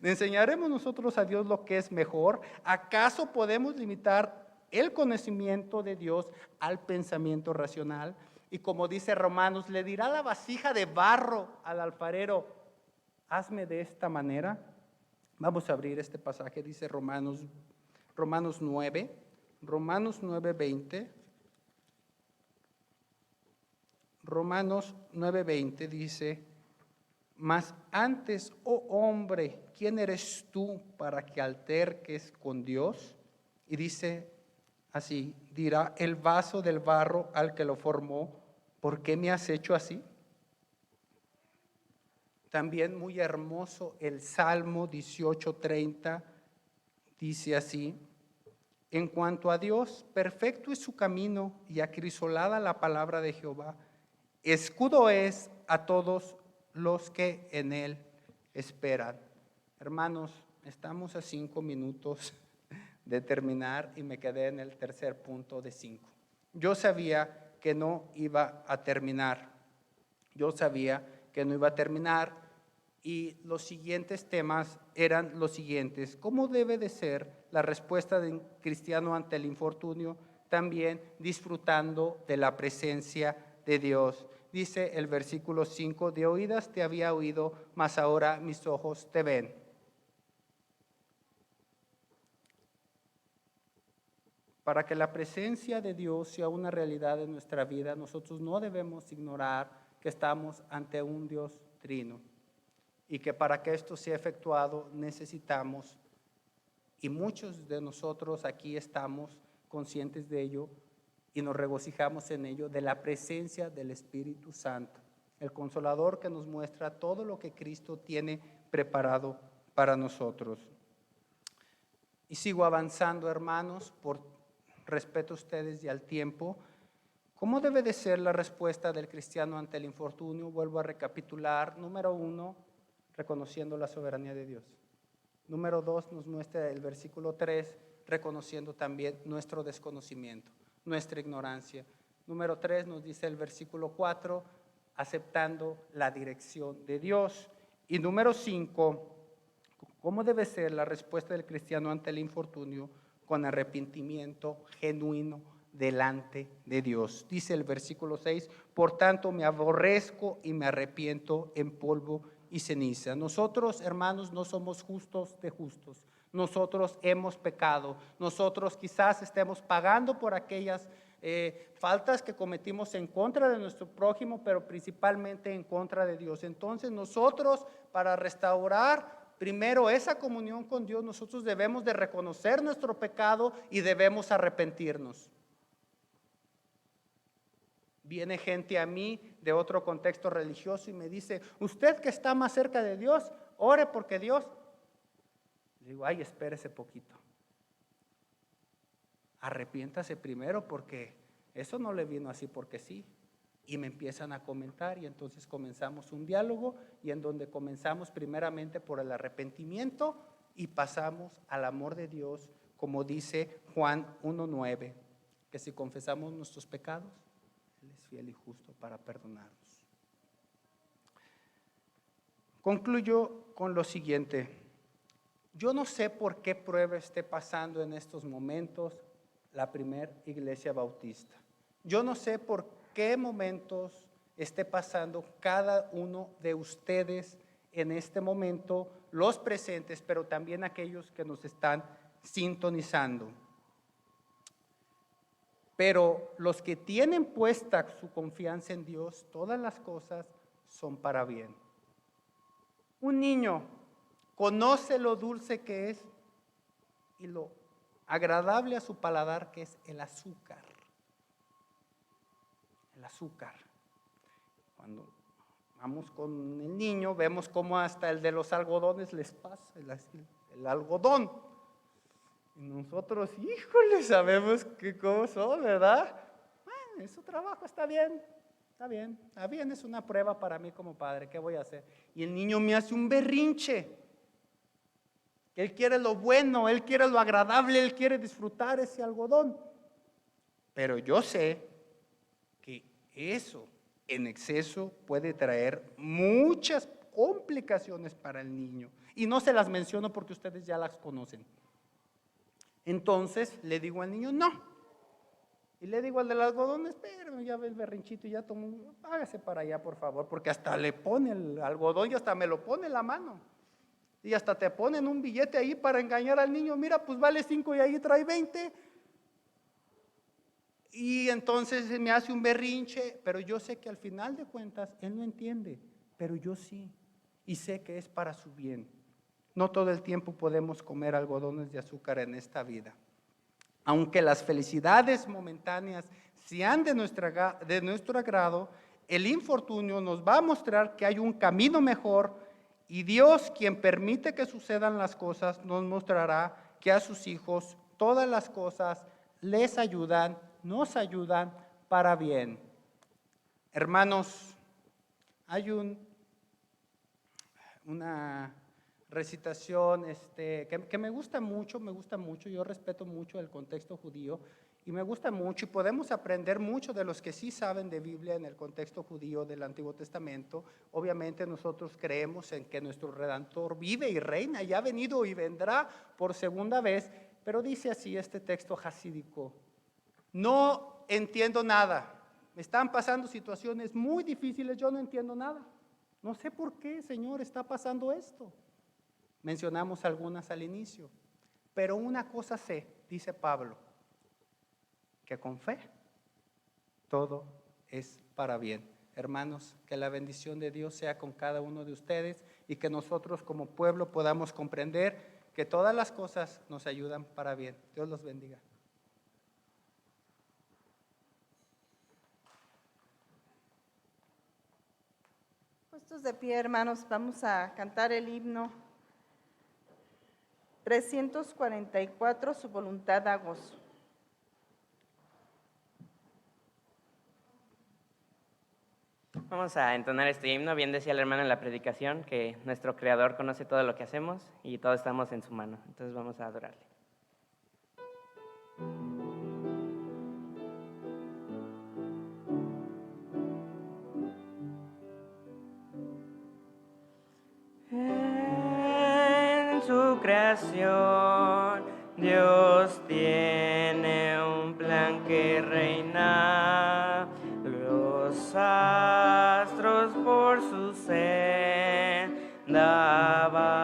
¿Le enseñaremos nosotros a Dios lo que es mejor? ¿Acaso podemos limitar el conocimiento de Dios al pensamiento racional? Y como dice Romanos, le dirá la vasija de barro al alfarero, hazme de esta manera. Vamos a abrir este pasaje, dice Romanos 9, Romanos 9:20. Romanos 9:20 dice, mas antes, oh hombre, ¿quién eres tú para que alterques con Dios? Y dice así, dirá el vaso del barro al que lo formó, ¿por qué me has hecho así? También muy hermoso el Salmo 18:30 dice así, en cuanto a Dios, perfecto es su camino y acrisolada la palabra de Jehová, escudo es a todos los que en él esperan. Hermanos, estamos a 5 minutos de terminar y me quedé en el tercer punto de 5. Yo sabía que no iba a terminar. Y los siguientes temas eran los siguientes. ¿Cómo debe de ser la respuesta de un cristiano ante el infortunio? También disfrutando de la presencia de Dios. Dice el versículo 5, de oídas te había oído, mas ahora mis ojos te ven. Para que la presencia de Dios sea una realidad en nuestra vida, nosotros no debemos ignorar que estamos ante un Dios trino. Y que para que esto sea efectuado necesitamos, y muchos de nosotros aquí estamos conscientes de ello y nos regocijamos en ello, de la presencia del Espíritu Santo, el Consolador que nos muestra todo lo que Cristo tiene preparado para nosotros. Y sigo avanzando, hermanos, por respeto a ustedes y al tiempo. ¿Cómo debe de ser la respuesta del cristiano ante el infortunio? Vuelvo a recapitular. Número 1, reconociendo la soberanía de Dios. Número 2, nos muestra el versículo 3, reconociendo también nuestro desconocimiento, nuestra ignorancia. Número 3 nos dice el versículo 4, aceptando la dirección de Dios. Y número 5, ¿cómo debe ser la respuesta del cristiano ante el infortunio? Con arrepentimiento genuino delante de Dios. Dice el versículo 6, por tanto me aborrezco y me arrepiento en polvo y ceniza. Nosotros, hermanos, no somos justos de justos. Nosotros hemos pecado. Nosotros quizás estemos pagando por aquellas faltas que cometimos en contra de nuestro prójimo, pero principalmente en contra de Dios. Entonces nosotros, para restaurar primero esa comunión con Dios, nosotros debemos de reconocer nuestro pecado y debemos arrepentirnos. Viene gente a mí de otro contexto religioso y me dice, usted que está más cerca de Dios, ore porque Dios. Le digo, ay, espérese poquito. Arrepiéntase primero porque eso no le vino así porque sí. Y me empiezan a comentar y entonces comenzamos un diálogo y en donde comenzamos primeramente por el arrepentimiento y pasamos al amor de Dios, como dice Juan 1:9, que si confesamos nuestros pecados, Él es fiel y justo para perdonarnos. Concluyo con lo siguiente. Yo no sé por qué prueba esté pasando en estos momentos la primera iglesia bautista. Yo no sé por qué momentos esté pasando cada uno de ustedes en este momento, los presentes, pero también aquellos que nos están sintonizando. Pero los que tienen puesta su confianza en Dios, todas las cosas son para bien. Un niño conoce lo dulce que es y lo agradable a su paladar que es el azúcar. El azúcar. Cuando vamos con el niño, vemos cómo hasta el de los algodones les pasa el algodón. Y nosotros, híjole, sabemos que cómo son, ¿verdad? Bueno, su trabajo está bien, está bien. Está bien, es una prueba para mí como padre, ¿qué voy a hacer? Y el niño me hace un berrinche. Él quiere lo bueno, él quiere lo agradable, él quiere disfrutar ese algodón. Pero yo sé que eso en exceso puede traer muchas complicaciones para el niño. Y no se las menciono porque ustedes ya las conocen. Entonces le digo al niño, no. Y le digo al del algodón, espérame, ya ve el berrinchito y ya tomó, hágase para allá por favor, porque hasta le pone el algodón y hasta me lo pone en la mano. Y hasta te ponen un billete ahí para engañar al niño, mira, pues vale 5 y ahí trae 20. Y entonces me hace un berrinche, pero yo sé que al final de cuentas él no entiende, pero yo sí, y sé que es para su bien. No todo el tiempo podemos comer algodones de azúcar en esta vida. Aunque las felicidades momentáneas sean de nuestro agrado, el infortunio nos va a mostrar que hay un camino mejor y Dios, quien permite que sucedan las cosas, nos mostrará que a sus hijos todas las cosas les ayudan, nos ayudan para bien. Hermanos, hay una recitación que me gusta mucho, yo respeto mucho el contexto judío y me gusta mucho y podemos aprender mucho de los que sí saben de Biblia en el contexto judío del Antiguo Testamento. Obviamente nosotros creemos en que nuestro Redentor vive y reina y ha venido y vendrá por segunda vez, pero dice así este texto jasídico: no entiendo nada, me están pasando situaciones muy difíciles, yo no entiendo nada, no sé por qué, Señor, está pasando esto. Mencionamos algunas al inicio, pero una cosa sé, dice Pablo, que con fe todo es para bien. Hermanos, que la bendición de Dios sea con cada uno de ustedes y que nosotros como pueblo podamos comprender que todas las cosas nos ayudan para bien. Dios los bendiga. Puestos de pie, hermanos, vamos a cantar el himno 344, su voluntad da gozo. Vamos a entonar este himno. Bien decía el hermano en la predicación que nuestro Creador conoce todo lo que hacemos y todos estamos en su mano. Entonces vamos a adorarle. creación, Dios tiene un plan que reina. Los astros por su senda van.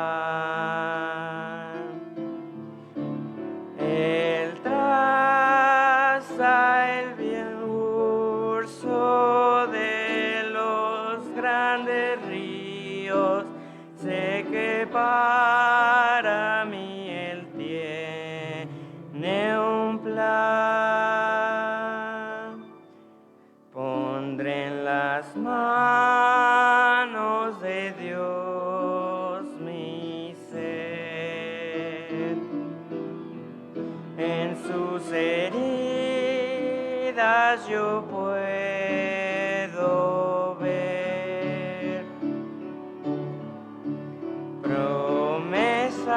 Él traza el bien curso de los grandes ríos. Sé que para mí Él tiene un plan. Pondré en las manos de Dios mi ser. En sus heridas yo puedo ver promesas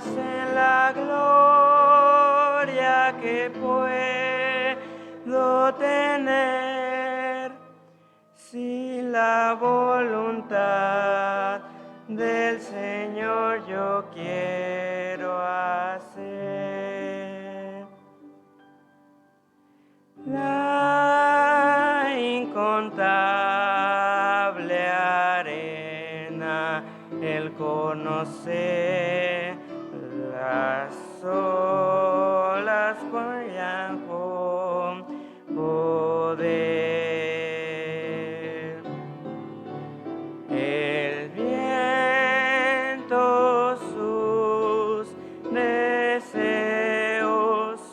en la gloria que puedo tener si la voluntad del Señor yo quiero hacer. La incontable arena, el conocer las olas podrían con poder. El viento sus deseos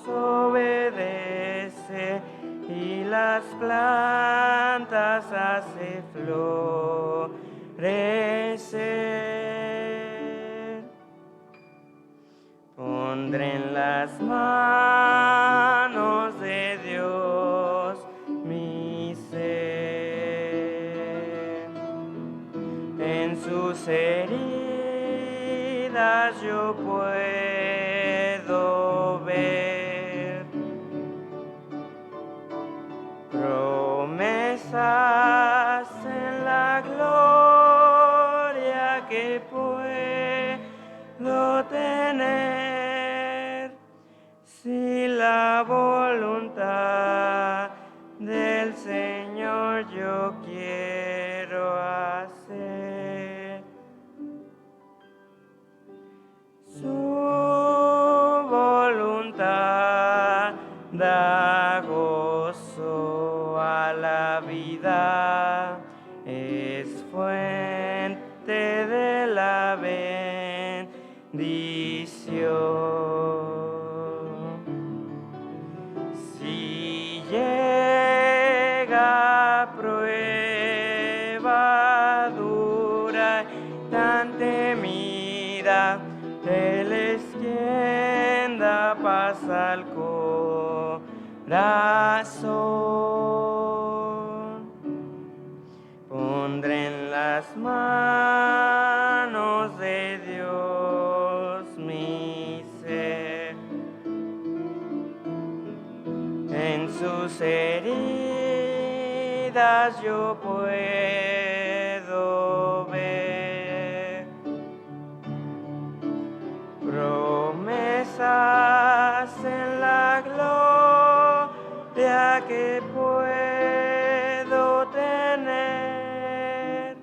obedece y las plantas hace florecer. Pondré en las manos de Dios mi ser. En sus heridas yo puedo ver promesas en la gloria que puedo tener si la voluntad del Señor yo quiero hacer. Su voluntad da gozo a la vida, es fuente de la bendición. Si llega prueba dura y tan temida, Él es quien da paz al corazón. Pondré en las manos de Dios mi ser. En sus heridas yo puedo ver promesas en la gloria que puedo tener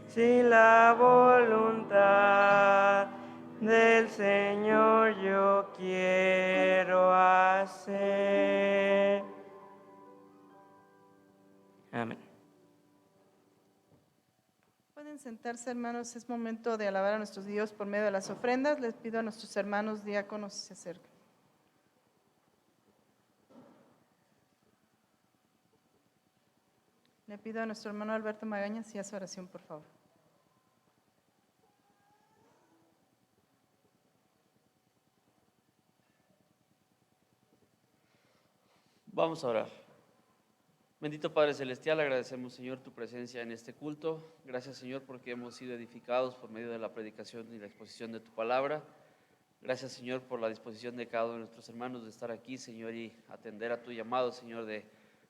si la voluntad del Señor yo quiero hacer. Amén. Pueden sentarse, hermanos, es momento de alabar a nuestros Dios por medio de las ofrendas. Les pido a nuestros hermanos diáconos que se acerquen. Le pido a nuestro hermano Alberto Magaña si hace oración, por favor. Vamos a orar. Bendito Padre Celestial, agradecemos, Señor, tu presencia en este culto. Gracias, Señor, porque hemos sido edificados por medio de la predicación y la exposición de tu palabra. Gracias, Señor, por la disposición de cada uno de nuestros hermanos de estar aquí, Señor, y atender a tu llamado, Señor, de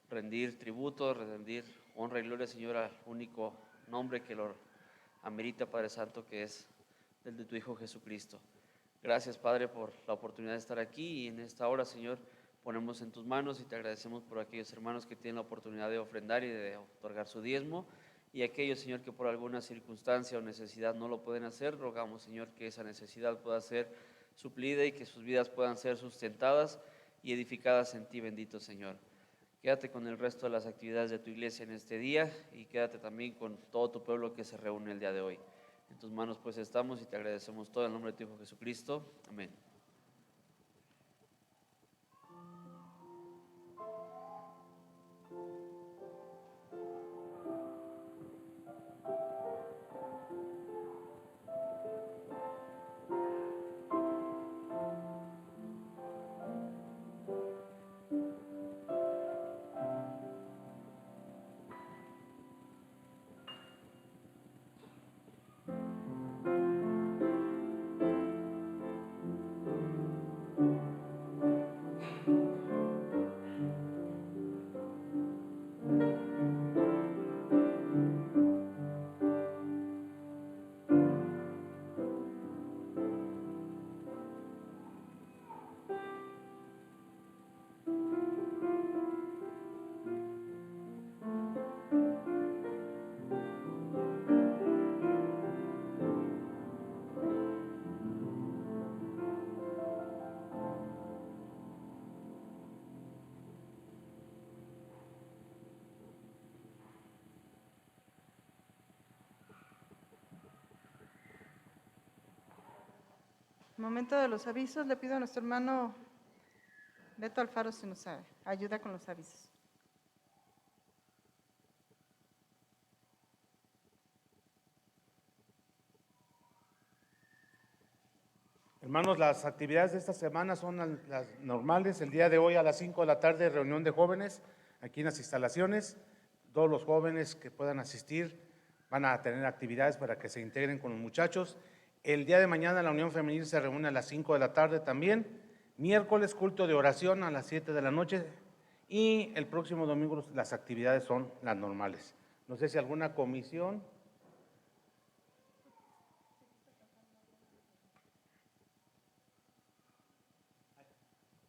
rendir tributo, rendir honra y gloria, Señor, al único nombre que lo amerita, Padre Santo, que es del de tu Hijo Jesucristo. Gracias, Padre, por la oportunidad de estar aquí y en esta hora, Señor, ponemos en tus manos y te agradecemos por aquellos hermanos que tienen la oportunidad de ofrendar y de otorgar su diezmo, y aquellos, Señor, que por alguna circunstancia o necesidad no lo pueden hacer, rogamos, Señor, que esa necesidad pueda ser suplida y que sus vidas puedan ser sustentadas y edificadas en ti, bendito Señor. Quédate con el resto de las actividades de tu iglesia en este día y quédate también con todo tu pueblo que se reúne el día de hoy. En tus manos pues estamos y te agradecemos todo en nombre de tu Hijo Jesucristo. Amén. Momento de los avisos, le pido a nuestro hermano Beto Alfaro si nos ayuda con los avisos. Hermanos, las actividades de esta semana son las normales. El día de hoy a las 5 de la tarde, reunión de jóvenes aquí en las instalaciones. Todos los jóvenes que puedan asistir van a tener actividades para que se integren con los muchachos. El día de mañana la Unión Femenil se reúne a las 5 de la tarde también. Miércoles, culto de oración a las 7 de la noche. Y el próximo domingo las actividades son las normales. No sé si alguna comisión.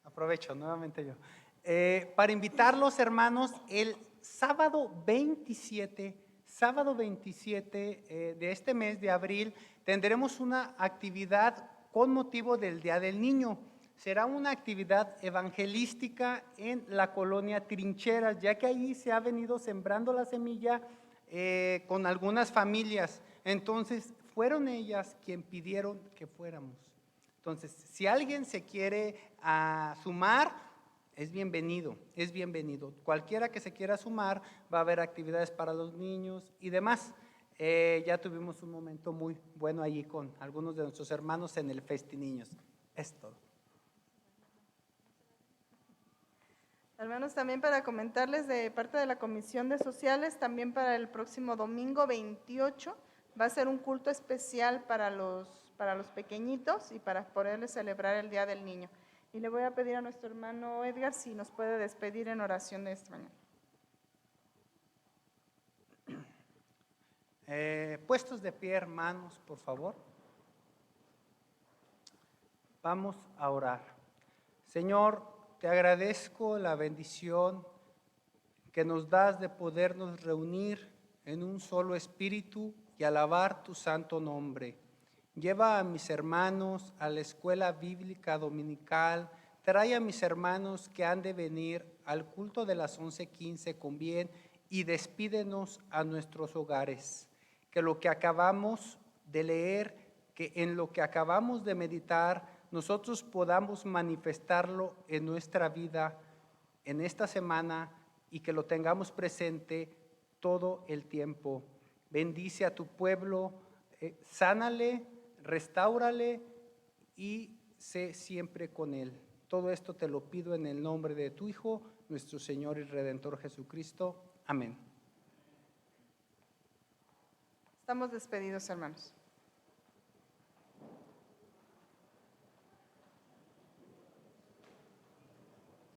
Aprovecho nuevamente yo. Para invitarlos, hermanos, el sábado 27 de este mes de abril, tendremos una actividad con motivo del Día del Niño. Será una actividad evangelística en la colonia Trincheras, ya que ahí se ha venido sembrando la semilla con algunas familias. Entonces, fueron ellas quienes pidieron que fuéramos. Entonces, si alguien se quiere sumar, es bienvenido, es bienvenido. Cualquiera que se quiera sumar, va a haber actividades para los niños y demás. Ya tuvimos un momento muy bueno allí con algunos de nuestros hermanos en el Festi Niños. Es todo. Hermanos, también para comentarles de parte de la Comisión de Sociales, también para el próximo domingo 28 va a ser un culto especial para los pequeñitos y para poderles celebrar el Día del Niño. Y le voy a pedir a nuestro hermano Edgar si nos puede despedir en oración de esta mañana. Puestos de pie, hermanos, por favor. Vamos a orar. Señor, te agradezco la bendición que nos das de podernos reunir en un solo espíritu y alabar tu santo nombre. Lleva a mis hermanos a la escuela bíblica dominical, trae a mis hermanos que han de venir al culto de las 11:15 con bien y despídenos a nuestros hogares. Que lo que acabamos de leer, que en lo que acabamos de meditar, nosotros podamos manifestarlo en nuestra vida en esta semana y que lo tengamos presente todo el tiempo. Bendice a tu pueblo, sánale, restáurale y sé siempre con él. Todo esto te lo pido en el nombre de tu Hijo, nuestro Señor y Redentor Jesucristo. Amén. Estamos despedidos, hermanos.